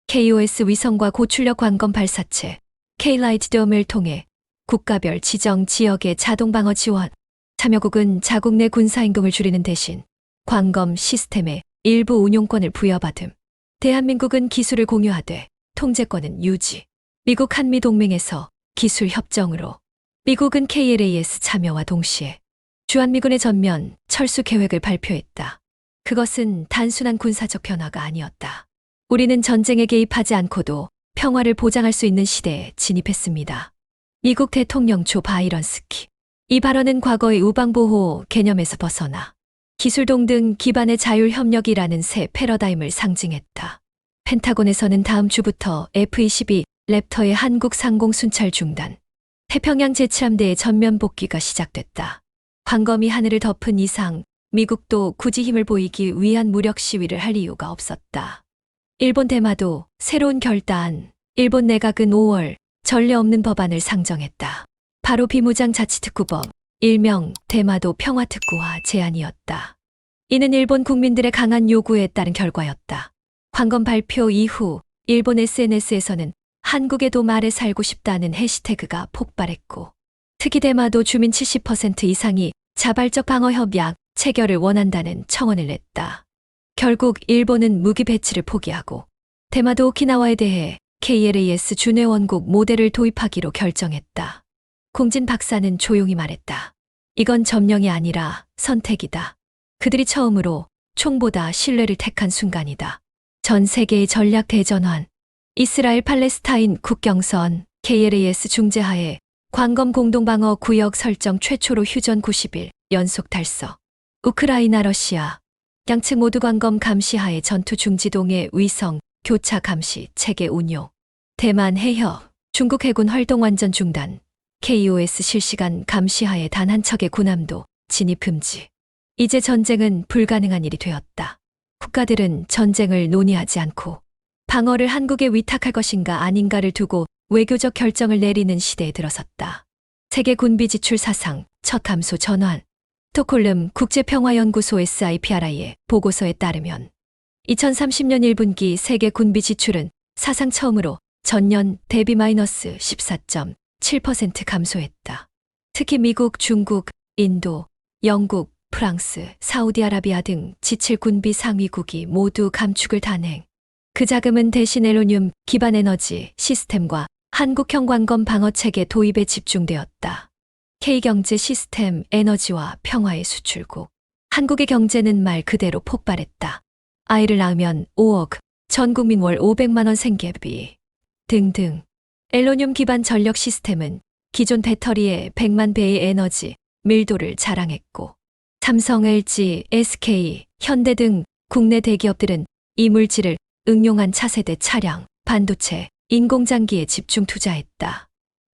KOS 위성과 고출력 광검 발사체 K-Light Dome을 통해 국가별 지정 지역의 자동 방어 지원. 참여국은 자국 내 군사 임금을 줄이는 대신 광검 시스템의 일부 운용권을 부여받음. 대한민국은 기술을 공유하되 통제권은 유지. 미국 한미 동맹에서 기술 협정으로 미국은 KLAS 참여와 동시에 주한미군의 전면 철수 계획을 발표했다. 그것은 단순한 군사적 변화가 아니었다. 우리는 전쟁에 개입하지 않고도 평화를 보장할 수 있는 시대에 진입했습니다. 미국 대통령 조 바이런 스키. 이 발언은 과거의 우방보호 개념에서 벗어나 기술 동등 기반의 자율협력이라는 새 패러다임을 상징했다. 펜타곤에서는 다음 주부터 F-22 랩터의 한국 상공 순찰 중단. 태평양 제치함대의 전면 복귀가 시작됐다. 광검이 하늘을 덮은 이상 미국도 굳이 힘을 보이기 위한 무력 시위를 할 이유가 없었다. 일본 대마도 새로운 결단. 일본 내각은 5월 전례 없는 법안을 상정했다. 바로 비무장 자치특구법, 일명 대마도 평화특구화 제안이었다. 이는 일본 국민들의 강한 요구에 따른 결과였다. 광검 발표 이후 일본 SNS에서는 한국에도 말에 살고 싶다는 해시태그가 폭발했고, 특히 대마도 주민 70% 이상이 자발적 방어 협약 체결을 원한다는 청원을 냈다. 결국 일본은 무기 배치를 포기하고 대마도 오키나와에 대해 KLAS 준해 원국 모델을 도입하기로 결정했다. 공진 박사는 조용히 말했다. 이건 점령이 아니라 선택이다. 그들이 처음으로 총보다 신뢰를 택한 순간이다. 전 세계의 전략 대전환. 이스라엘 팔레스타인 국경선 KLAS 중재하에 광검 공동방어 구역 설정 최초로 휴전 90일 연속 달성. 우크라이나 러시아 양측 모두 광검 감시하에 전투 중지동의 위성 교차 감시 체계 운용. 대만 해협 중국 해군 활동 완전 중단. KOS 실시간 감시하에 단 한 척의 군함도 진입 금지. 이제 전쟁은 불가능한 일이 되었다. 국가들은 전쟁을 논의하지 않고 방어를 한국에 위탁할 것인가 아닌가를 두고 외교적 결정을 내리는 시대에 들어섰다. 세계 군비 지출 사상 첫 감소 전환. 스톡홀름 국제평화연구소 SIPRI의 보고서에 따르면 2030년 1분기 세계 군비 지출은 사상 처음으로 전년 대비 마이너스 14.7% 감소했다. 특히 미국, 중국, 인도, 영국, 프랑스, 사우디아라비아 등 지칠 군비 상위국이 모두 감축을 단행. 그 자금은 대신 앨로늄 기반 에너지 시스템과 한국형 광검 방어체계 도입에 집중되었다. K경제 시스템 에너지와 평화의 수출국. 한국의 경제는 말 그대로 폭발했다. 아이를 낳으면 5억, 전 국민 월 500만 원 생계비 등등. 앨로늄 기반 전력 시스템은 기존 배터리의 100만 배의 에너지 밀도를 자랑했고, 삼성, LG, SK, 현대 등 국내 대기업들은 이 물질을 응용한 차세대 차량, 반도체, 인공장기에 집중 투자했다.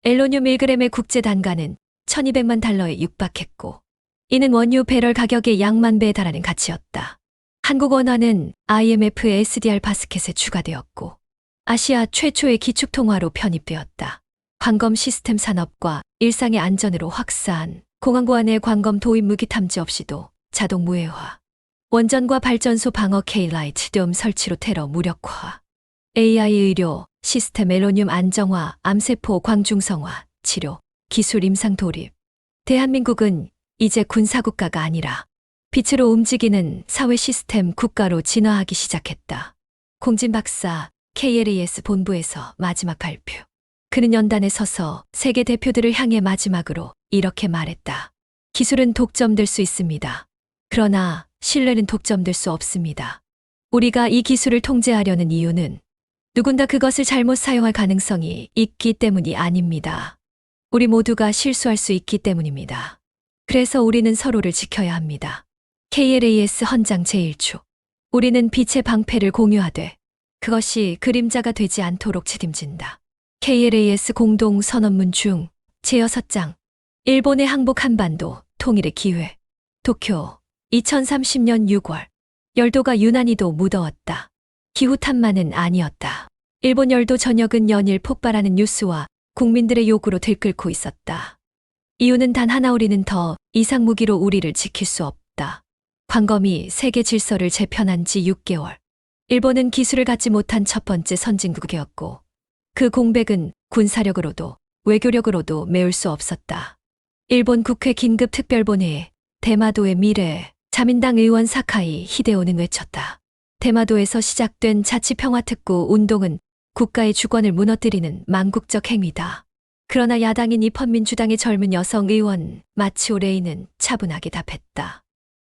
앨로늄 1g의 국제 단가는 1200만 달러에 육박했고, 이는 원유 배럴 가격의 양만 배에 달하는 가치였다. 한국 원화는 IMF의 SDR 바스켓에 추가되었고, 아시아 최초의 기축통화로 편입되었다. 광검 시스템 산업과 일상의 안전으로 확산, 공항 안의 광검 도입 무기 탐지 없이도 자동 무해화, 원전과 발전소 방어 K-라이트 돔 설치로 테러 무력화, AI 의료 시스템 앨로늄 안정화, 암세포 광중성화, 치료, 기술 임상 도입. 대한민국은 이제 군사국가가 아니라 빛으로 움직이는 사회 시스템 국가로 진화하기 시작했다. 공진 박사 KLAS 본부에서 마지막 발표. 그는 연단에 서서 세계 대표들을 향해 마지막으로 이렇게 말했다. 기술은 독점될 수 있습니다. 그러나 신뢰는 독점될 수 없습니다. 우리가 이 기술을 통제하려는 이유는 누군가 그것을 잘못 사용할 가능성이 있기 때문이 아닙니다. 우리 모두가 실수할 수 있기 때문입니다. 그래서 우리는 서로를 지켜야 합니다. KLAS 헌장 제1조. 우리는 빛의 방패를 공유하되 그것이 그림자가 되지 않도록 책임진다. KLAS 공동 선언문 중 제6장. 일본의 항복 한반도 통일의 기회. 도쿄 2030년 6월. 열도가 유난히도 무더웠다. 기후탄만은 아니었다. 일본 열도 전역은 연일 폭발하는 뉴스와 국민들의 요구로 들끓고 있었다. 이유는 단 하나, 우리는 더 이상 무기로 우리를 지킬 수 없다. 광검이 세계 질서를 재편한 지 6개월. 일본은 기술을 갖지 못한 첫 번째 선진국이었고, 그 공백은 군사력으로도 외교력으로도 메울 수 없었다. 일본 국회 긴급특별본회에 대마도의 미래, 자민당 의원 사카이 히데오는 외쳤다. 대마도에서 시작된 자치평화특구 운동은 국가의 주권을 무너뜨리는 망국적 행위다. 그러나 야당인 입헌민주당의 젊은 여성 의원 마치오 레이는 차분하게 답했다.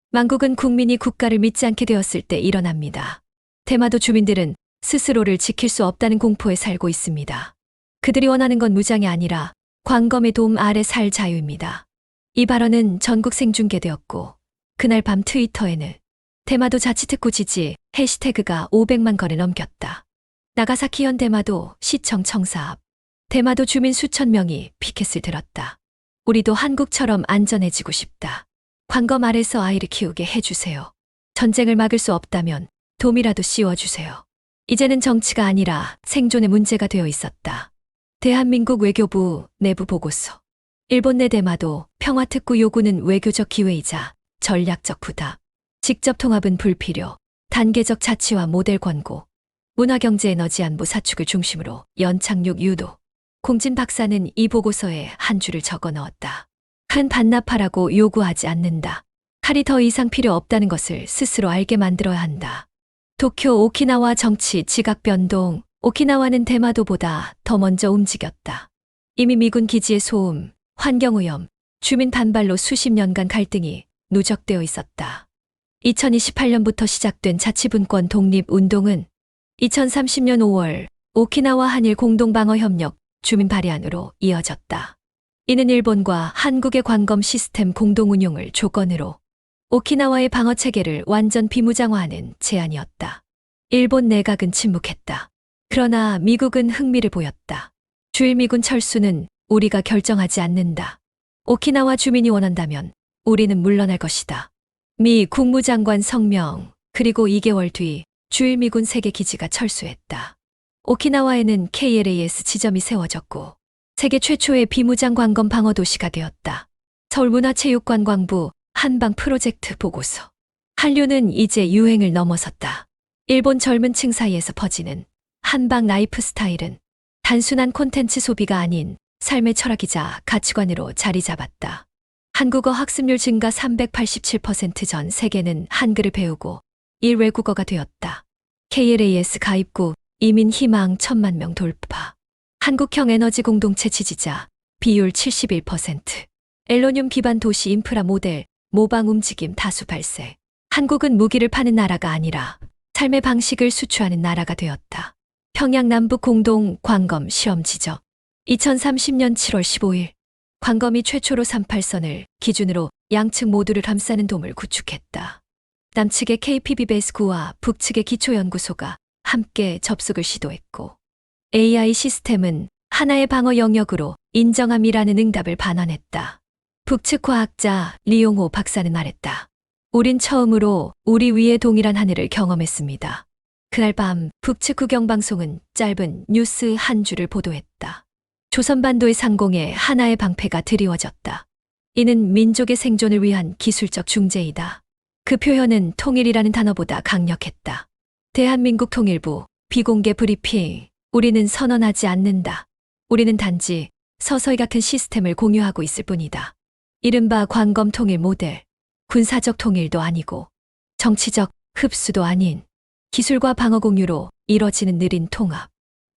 망국은 국민이 국가를 믿지 않게 되었을 때 일어납니다. 대마도 주민들은 스스로를 지킬 수 없다는 공포에 살고 있습니다. 그들이 원하는 건 무장이 아니라 광검의 도움 아래 살 자유입니다. 이 발언은 전국 생중계되었고, 그날 밤 트위터에는 대마도 자치특구 지지 해시태그가 500만 건을 넘겼다. 나가사키 현 대마도 시청 청사 앞. 대마도 주민 수천 명이 피켓을 들었다. 우리도 한국처럼 안전해지고 싶다. 관검 아래서 아이를 키우게 해주세요. 전쟁을 막을 수 없다면 돔이라도 씌워주세요. 이제는 정치가 아니라 생존의 문제가 되어 있었다. 대한민국 외교부 내부 보고서. 일본 내 대마도 평화특구 요구는 외교적 기회이자 전략적 부담. 직접 통합은 불필요. 단계적 자치와 모델 권고. 문화경제에너지안보 사축을 중심으로 연착륙 유도. 공진 박사는 이 보고서에 한 줄을 적어 넣었다. 큰 반납하라고 요구하지 않는다. 칼이 더 이상 필요 없다는 것을 스스로 알게 만들어야 한다. 도쿄 오키나와 정치 지각 변동. 오키나와는 대마도보다 더 먼저 움직였다. 이미 미군 기지의 소음, 환경오염, 주민 반발로 수십 년간 갈등이 누적되어 있었다. 2028년부터 시작된 자치분권 독립운동은 2030년 5월 오키나와 한일 공동방어협력 주민 발의안으로 이어졌다. 이는 일본과 한국의 관검 시스템 공동운용을 조건으로 오키나와의 방어체계를 완전 비무장화하는 제안이었다. 일본 내각은 침묵했다. 그러나 미국은 흥미를 보였다. 주일미군 철수는 우리가 결정하지 않는다. 오키나와 주민이 원한다면 우리는 물러날 것이다. 미 국무장관 성명, 그리고 2개월 뒤 주일미군 3개 기지가 철수했다. 오키나와에는 KLAS 지점이 세워졌고 세계 최초의 비무장 관검 방어 도시가 되었다. 서울문화체육관광부 한방 프로젝트 보고서. 한류는 이제 유행을 넘어섰다. 일본 젊은 층 사이에서 퍼지는 한방 라이프 스타일은 단순한 콘텐츠 소비가 아닌 삶의 철학이자 가치관으로 자리 잡았다. 한국어 학습률 증가 387% 전 세계는 한글을 배우고 일외국어가 되었다. KLAS 가입국 이민 희망 1,000만 명 돌파. 한국형 에너지 공동체 지지자 비율 71%. 앨로늄 기반 도시 인프라 모델 모방 움직임 다수 발생. 한국은 무기를 파는 나라가 아니라 삶의 방식을 수취하는 나라가 되었다. 평양 남북 공동 관검 시험 지점. 2030년 7월 15일 관검이 최초로 38선을 기준으로 양측 모두를 감싸는 돔을 구축했다. 남측의 KPB 베이스구와 북측의 기초연구소가 함께 접속을 시도했고 AI 시스템은 하나의 방어 영역으로 인정함이라는 응답을 반환했다. 북측 과학자 리용호 박사는 말했다. 우린 처음으로 우리 위의 동일한 하늘을 경험했습니다. 그날 밤 북측 국영방송은 짧은 뉴스 한 줄을 보도했다. 조선반도의 상공에 하나의 방패가 드리워졌다. 이는 민족의 생존을 위한 기술적 중재이다. 그 표현은 통일이라는 단어보다 강력했다. 대한민국 통일부 비공개 브리핑. 우리는 선언하지 않는다. 우리는 단지 서서히 같은 시스템을 공유하고 있을 뿐이다. 이른바 관검 통일 모델. 군사적 통일도 아니고 정치적 흡수도 아닌 기술과 방어 공유로 이뤄지는 느린 통합.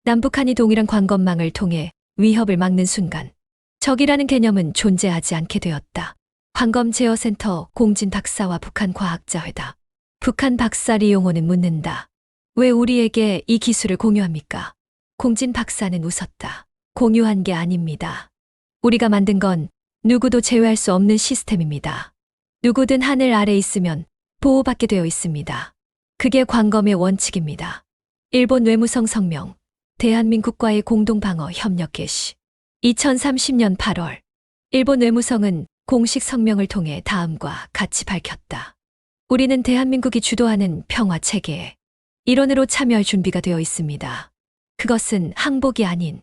남북한이 동일한 관검망을 통해 위협을 막는 순간 적이라는 개념은 존재하지 않게 되었다. 관검 제어센터 공진 박사와 북한 과학자 회담. 북한 박사 리용호는 묻는다. 왜 우리에게 이 기술을 공유합니까? 공진 박사는 웃었다. 공유한 게 아닙니다. 우리가 만든 건 누구도 제외할 수 없는 시스템입니다. 누구든 하늘 아래 있으면 보호받게 되어 있습니다. 그게 관검의 원칙입니다. 일본 외무성 성명. 대한민국과의 공동방어 협력 개시. 2030년 8월 일본 외무성은 공식 성명을 통해 다음과 같이 밝혔다. 우리는 대한민국이 주도하는 평화 체계에 일원으로 참여할 준비가 되어 있습니다. 그것은 항복이 아닌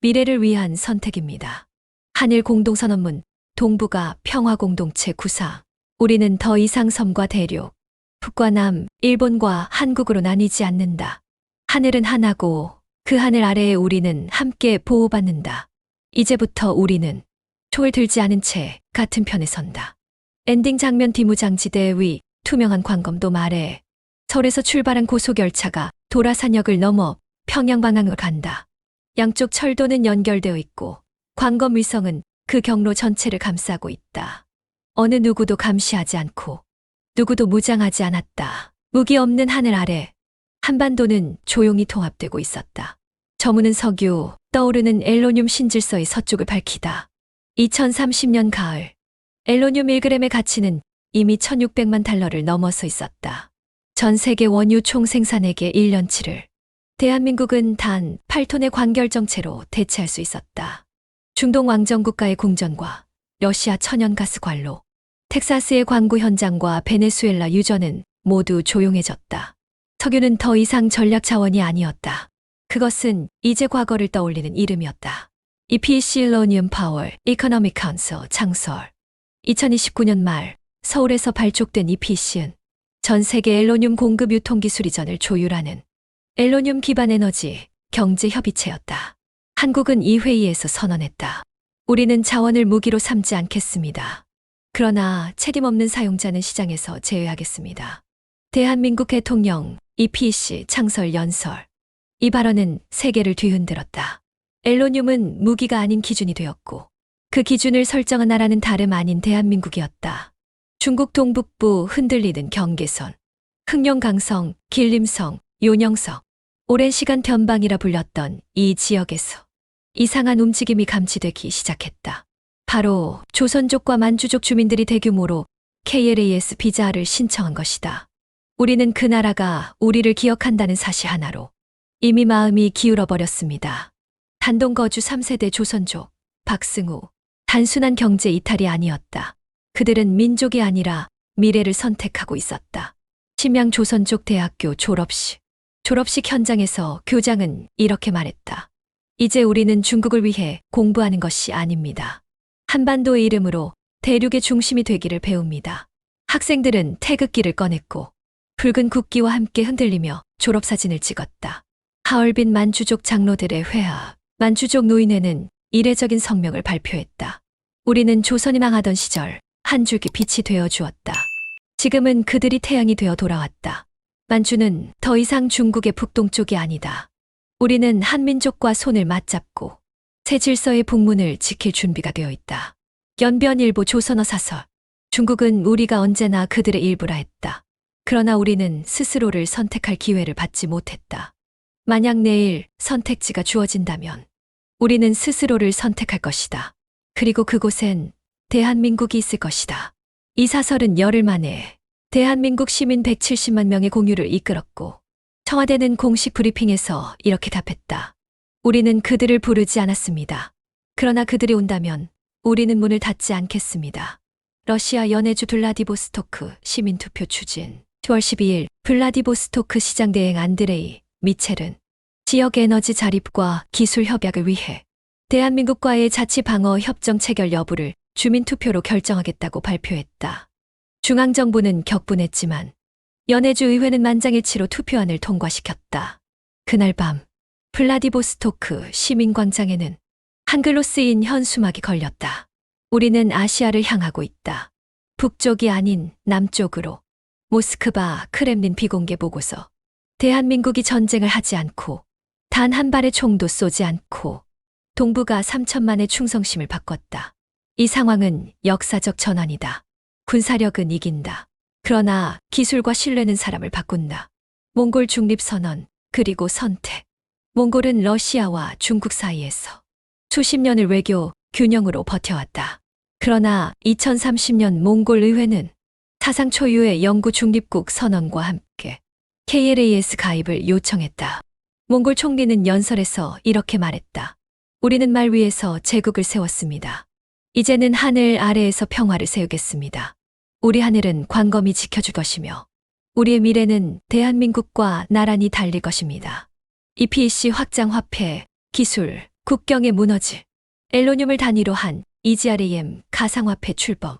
미래를 위한 선택입니다. 한일 공동선언문 동북아 평화공동체 구상. 우리는 더 이상 섬과 대륙, 북과 남, 일본과 한국으로 나뉘지 않는다. 하늘은 하나고 그 하늘 아래에 우리는 함께 보호받는다. 이제부터 우리는 총을 들지 않은 채 같은 편에 선다. 엔딩 장면 비무장지대 위 투명한 관검도 아래 서울에서 출발한 고속열차가 도라산역을 넘어 평양 방향으로 간다. 양쪽 철도는 연결되어 있고 관검 위성은 그 경로 전체를 감싸고 있다. 어느 누구도 감시하지 않고 누구도 무장하지 않았다. 무기 없는 하늘 아래 한반도는 조용히 통합되고 있었다. 저무는 석유, 떠오르는 앨로늄 신질서의 서쪽을 밝히다. 2030년 가을 앨로늄 1g의 가치는 이미 1,600만 달러를 넘어서 있었다. 전 세계 원유 총 생산액의 1년치를 대한민국은 단 8톤의 관결정체로 대체할 수 있었다. 중동 왕정국가의 궁전과 러시아 천연가스 관로, 텍사스의 광구 현장과 베네수엘라 유전은 모두 조용해졌다. 석유는 더 이상 전략 자원이 아니었다. 그것은 이제 과거를 떠올리는 이름이었다. EPC 일로니움 파워 이코노믹 카운슬 창설. 2029년 말 서울에서 발족된 EPC는 전 세계 엘로늄 공급 유통 기술 이전을 조율하는 엘로늄 기반 에너지 경제 협의체였다. 한국은 이 회의에서 선언했다. 우리는 자원을 무기로 삼지 않겠습니다. 그러나 책임없는 사용자는 시장에서 제외하겠습니다. 대한민국 대통령 EPC 창설 연설. 이 발언은 세계를 뒤흔들었다. 엘로늄은 무기가 아닌 기준이 되었고 그 기준을 설정한 나라는 다름 아닌 대한민국이었다. 중국 동북부 흔들리는 경계선, 흑룡강성, 길림성, 요녕성, 오랜 시간 변방이라 불렸던 이 지역에서 이상한 움직임이 감지되기 시작했다. 바로 조선족과 만주족 주민들이 대규모로 KLAS 비자를 신청한 것이다. 우리는 그 나라가 우리를 기억한다는 사실 하나로 이미 마음이 기울어 버렸습니다. 단동거주 3세대 조선족, 박승우. 단순한 경제 이탈이 아니었다. 그들은 민족이 아니라 미래를 선택하고 있었다. 심양 조선족 대학교 졸업식 현장에서 교장은 이렇게 말했다. 이제 우리는 중국을 위해 공부하는 것이 아닙니다. 한반도의 이름으로 대륙의 중심이 되기를 배웁니다. 학생들은 태극기를 꺼냈고 붉은 국기와 함께 흔들리며 졸업사진을 찍었다. 하얼빈 만주족 장로들의 회합, 만주족 노인회는 이례적인 성명을 발표했다. 우리는 조선이 망하던 시절 한 줄기 빛이 되어 주었다. 지금은 그들이 태양이 되어 돌아왔다. 만주는 더 이상 중국의 북동쪽이 아니다. 우리는 한민족과 손을 맞잡고 새 질서의 북문을 지킬 준비가 되어 있다. 연변일보 조선어 사설. 중국은 우리가 언제나 그들의 일부라 했다. 그러나 우리는 스스로를 선택할 기회를 받지 못했다. 만약 내일 선택지가 주어진다면 우리는 스스로를 선택할 것이다. 그리고 그곳엔 대한민국이 있을 것이다. 이 사설은 열흘 만에 대한민국 시민 170만 명의 공유를 이끌었고 청와대는 공식 브리핑에서 이렇게 답했다. 우리는 그들을 부르지 않았습니다. 그러나 그들이 온다면 우리는 문을 닫지 않겠습니다. 러시아 연해주 블라디보스토크 시민투표 추진. 10월 12일 블라디보스토크 시장 대행 안드레이 미첼은 지역 에너지 자립과 기술 협약을 위해 대한민국과의 자치 방어 협정 체결 여부를 주민투표로 결정하겠다고 발표했다. 중앙정부는 격분했지만 연해주 의회는 만장일치로 투표안을 통과시켰다. 그날 밤 블라디보스토크 시민광장에는 한글로 쓰인 현수막이 걸렸다. 우리는 아시아를 향하고 있다. 북쪽이 아닌 남쪽으로. 모스크바 크렘린 비공개 보고서. 대한민국이 전쟁을 하지 않고 단 한 발의 총도 쏘지 않고 동부가 3천만의 충성심을 바꿨다. 이 상황은 역사적 전환이다. 군사력은 이긴다. 그러나 기술과 신뢰는 사람을 바꾼다. 몽골 중립선언, 그리고 선택. 몽골은 러시아와 중국 사이에서 수십 년을 외교 균형으로 버텨왔다. 그러나 2030년 몽골 의회는 사상 초유의 영구 중립국 선언과 함께 KLAS 가입을 요청했다. 몽골 총리는 연설에서 이렇게 말했다. 우리는 말 위에서 제국을 세웠습니다. 이제는 하늘 아래에서 평화를 세우겠습니다. 우리 하늘은 광검이 지켜줄 것이며 우리의 미래는 대한민국과 나란히 달릴 것입니다. EPC 확장 화폐, 기술, 국경의 무너질, 엘로늄을 단위로 한 EGRAM 가상화폐 출범,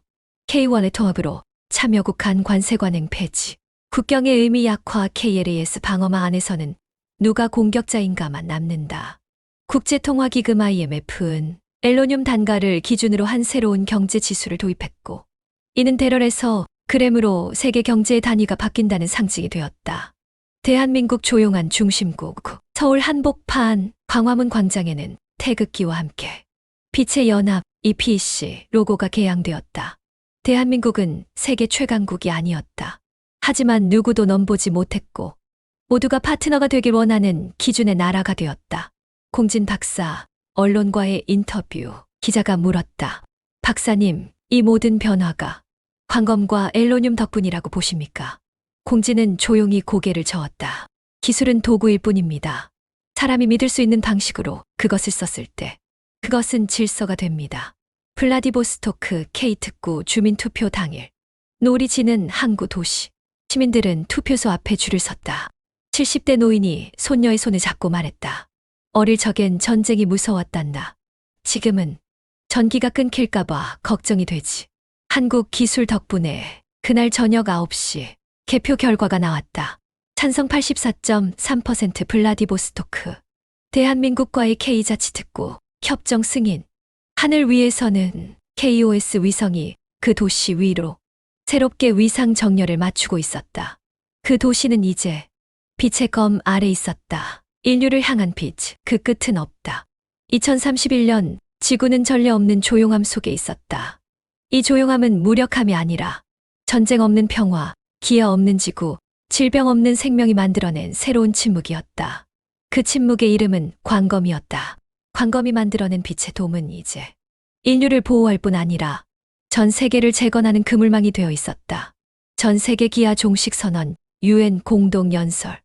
K1의 통합으로 참여국 간 관세 관행 폐지, 국경의 의미 약화 KLAS 방어망 안에서는 누가 공격자인가만 남는다. 국제통화기금 IMF는 엘로늄 단가를 기준으로 한 새로운 경제 지수를 도입했고 이는 대럴에서 그램으로 세계 경제의 단위가 바뀐다는 상징이 되었다. 대한민국 조용한 중심국 서울 한복판 광화문 광장에는 태극기와 함께 빛의 연합 EPC 로고가 개양되었다. 대한민국은 세계 최강국이 아니었다. 하지만 누구도 넘보지 못했고 모두가 파트너가 되길 원하는 기준의 나라가 되었다. 공진 박사, 언론과의 인터뷰, 기자가 물었다. 박사님, 이 모든 변화가 광검과 엘로늄 덕분이라고 보십니까? 공진은 조용히 고개를 저었다. 기술은 도구일 뿐입니다. 사람이 믿을 수 있는 방식으로 그것을 썼을 때 그것은 질서가 됩니다. 블라디보스토크 K특구 주민투표 당일. 노을이 지는 항구 도시. 시민들은 투표소 앞에 줄을 섰다. 70대 노인이 손녀의 손을 잡고 말했다. 어릴 적엔 전쟁이 무서웠단다. 지금은 전기가 끊길까봐 걱정이 되지. 한국 기술 덕분에 그날 저녁 9시 개표 결과가 나왔다. 찬성 84.3% 블라디보스토크. 대한민국과의 K자치특구 협정 승인. 하늘 위에서는 KOS 위성이 그 도시 위로 새롭게 위상 정렬을 맞추고 있었다. 그 도시는 이제 빛의 검 아래 있었다. 인류를 향한 빛, 그 끝은 없다. 2031년 지구는 전례 없는 조용함 속에 있었다. 이 조용함은 무력함이 아니라 전쟁 없는 평화, 기아 없는 지구, 질병 없는 생명이 만들어낸 새로운 침묵이었다. 그 침묵의 이름은 광검이었다. 광검이 만들어낸 빛의 돔은 이제 인류를 보호할 뿐 아니라 전 세계를 재건하는 그물망이 되어 있었다. 전 세계 기아 종식 선언, UN 공동 연설.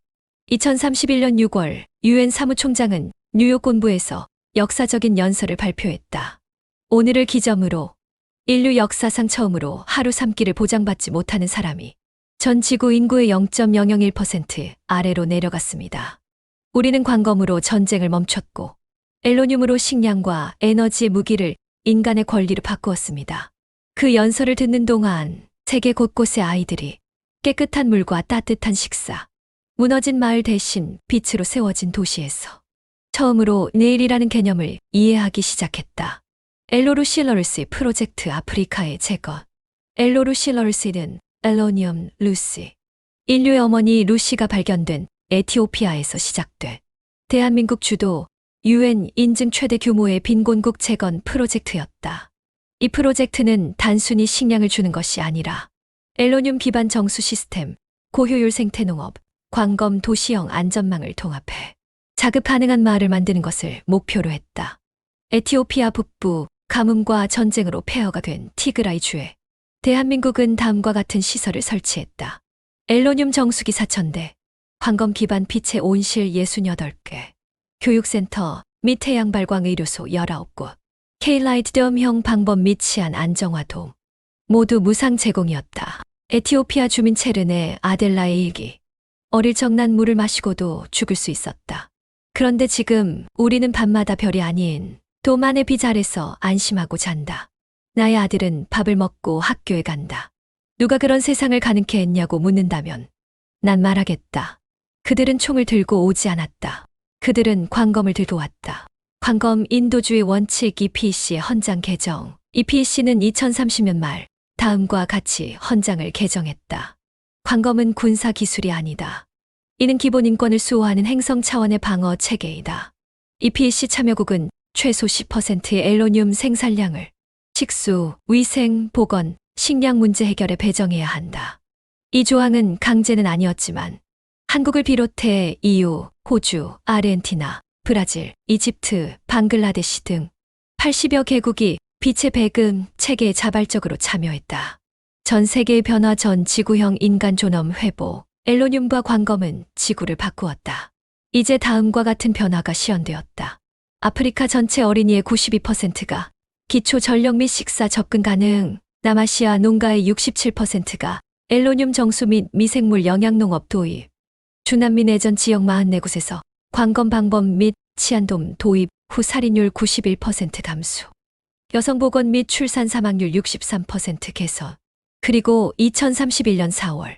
2031년 6월 UN 사무총장은 뉴욕 본부에서 역사적인 연설을 발표했다. 오늘을 기점으로 인류 역사상 처음으로 하루 3끼를 보장받지 못하는 사람이 전 지구 인구의 0.001% 아래로 내려갔습니다. 우리는 광검으로 전쟁을 멈췄고 앨로늄으로 식량과 에너지의 무기를 인간의 권리로 바꾸었습니다. 그 연설을 듣는 동안 세계 곳곳의 아이들이 깨끗한 물과 따뜻한 식사, 무너진 마을 대신 빛으로 세워진 도시에서 처음으로 내일이라는 개념을 이해하기 시작했다. 엘로루실러루시 프로젝트 아프리카의 재건. 엘로루실러루시는 앨로니엄 루시. 인류의 어머니 루시가 발견된 에티오피아에서 시작돼 대한민국 주도 UN 인증 최대 규모의 빈곤국 재건 프로젝트였다. 이 프로젝트는 단순히 식량을 주는 것이 아니라 앨로늄 기반 정수 시스템, 고효율 생태농업, 광검 도시형 안전망을 통합해 자급 가능한 마을을 만드는 것을 목표로 했다. 에티오피아 북부 가뭄과 전쟁으로 폐허가 된 티그라이 주에 대한민국은 다음과 같은 시설을 설치했다. 앨로늄 정수기 4,000대, 광검 기반 빛의 온실 68개, 교육센터 및 태양발광 의료소 19곳, K라이트돔형 방범 및 치안 안정화돔. 모두 무상 제공이었다. 에티오피아 주민 체르네 아델라의 일기. 어릴 적 난 물을 마시고도 죽을 수 있었다. 그런데 지금 우리는 밤마다 별이 아닌 돔 안의 빛 아래서 안심하고 잔다. 나의 아들은 밥을 먹고 학교에 간다. 누가 그런 세상을 가능케 했냐고 묻는다면 난 말하겠다. 그들은 총을 들고 오지 않았다. 그들은 광검을 들고 왔다. 광검 인도주의 원칙 EPC의 헌장 개정. EPC는 2030년 말 다음과 같이 헌장을 개정했다. 광검은 군사 기술이 아니다. 이는 기본 인권을 수호하는 행성 차원의 방어 체계이다. EPC 참여국은 최소 10%의 앨로늄 생산량을 식수, 위생, 보건, 식량 문제 해결에 배정해야 한다. 이 조항은 강제는 아니었지만 한국을 비롯해 EU, 호주, 아르헨티나, 브라질, 이집트, 방글라데시 등 80여 개국이 빛의 배금 체계에 자발적으로 참여했다. 전 세계의 변화 전 지구형 인간 존엄 회복, 앨로늄과 광검은 지구를 바꾸었다. 이제 다음과 같은 변화가 시연되었다. 아프리카 전체 어린이의 92%가 기초 전력 및 식사 접근 가능, 남아시아 농가의 67%가 앨로늄 정수 및 미생물 영양농업 도입, 중남미 내전 지역 44곳에서 광검 방범 및 치안돔 도입 후 살인율 91% 감소, 여성 보건 및 출산 사망률 63% 개선. 그리고 2031년 4월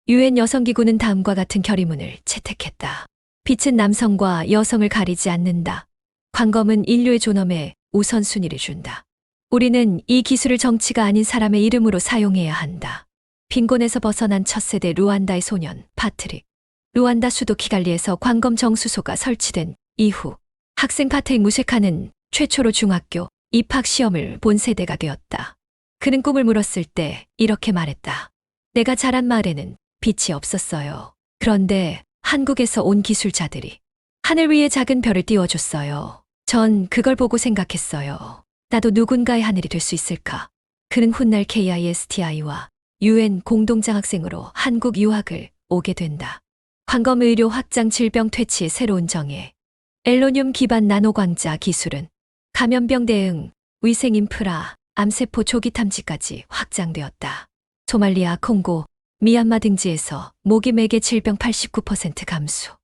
UN 여성기구는 다음과 같은 결의문을 채택했다. 빛은 남성과 여성을 가리지 않는다. 광검은 인류의 존엄에 우선순위를 준다. 우리는 이 기술을 정치가 아닌 사람의 이름으로 사용해야 한다. 빈곤에서 벗어난 첫 세대 루안다의 소년 파트릭. 루안다 수도 키갈리에서 광검 정수소가 설치된 이후 학생 파트릭 무셰카는 최초로 중학교 입학 시험을 본 세대가 되었다. 그는 꿈을 물었을 때 이렇게 말했다. 내가 자란 마을에는 빛이 없었어요. 그런데 한국에서 온 기술자들이 하늘 위에 작은 별을 띄워줬어요. 전 그걸 보고 생각했어요. 나도 누군가의 하늘이 될 수 있을까? 그는 훗날 KISTI와 UN 공동장학생으로 한국 유학을 오게 된다. 광검 의료 확장 질병 퇴치 새로운 정예. 엘로늄 기반 나노광자 기술은 감염병 대응, 위생 인프라, 암세포 조기 탐지까지 확장되었다. 소말리아, 콩고, 미얀마 등지에서 모기 매개 질병 89% 감소.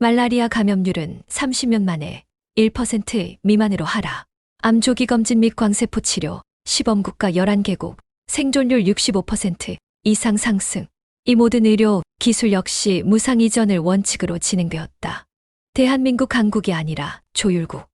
말라리아 감염률은 30년 만에 1% 미만으로 하락. 암 조기 검진 및 광세포 치료, 시범국가 11개국, 생존율 65% 이상 상승. 이 모든 의료, 기술 역시 무상 이전을 원칙으로 진행되었다. 대한민국 강국이 아니라 조율국.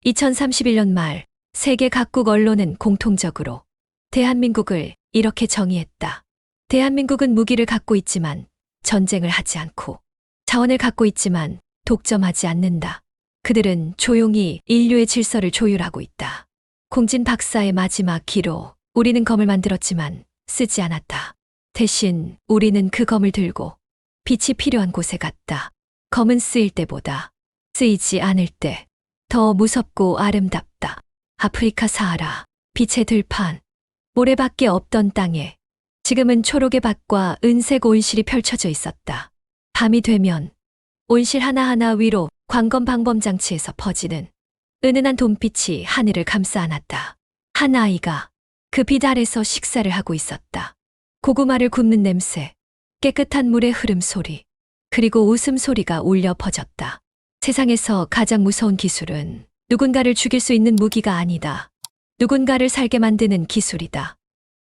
2031년 말 세계 각국 언론은 공통적으로 대한민국을 이렇게 정의했다. 대한민국은 무기를 갖고 있지만 전쟁을 하지 않고 자원을 갖고 있지만 독점하지 않는다. 그들은 조용히 인류의 질서를 조율하고 있다. 공진 박사의 마지막 기로 우리는 검을 만들었지만 쓰지 않았다. 대신 우리는 그 검을 들고 빛이 필요한 곳에 갔다. 검은 쓰일 때보다 쓰이지 않을 때 더 무섭고 아름답다. 아프리카 사하라, 빛의 들판, 모래밖에 없던 땅에 지금은 초록의 밭과 은색 온실이 펼쳐져 있었다. 밤이 되면 온실 하나하나 위로 광검 방범 장치에서 퍼지는 은은한 돈빛이 하늘을 감싸 안았다. 한 아이가 그 빛 아래서 식사를 하고 있었다. 고구마를 굽는 냄새, 깨끗한 물의 흐름 소리, 그리고 웃음소리가 울려 퍼졌다. 세상에서 가장 무서운 기술은 누군가를 죽일 수 있는 무기가 아니다. 누군가를 살게 만드는 기술이다.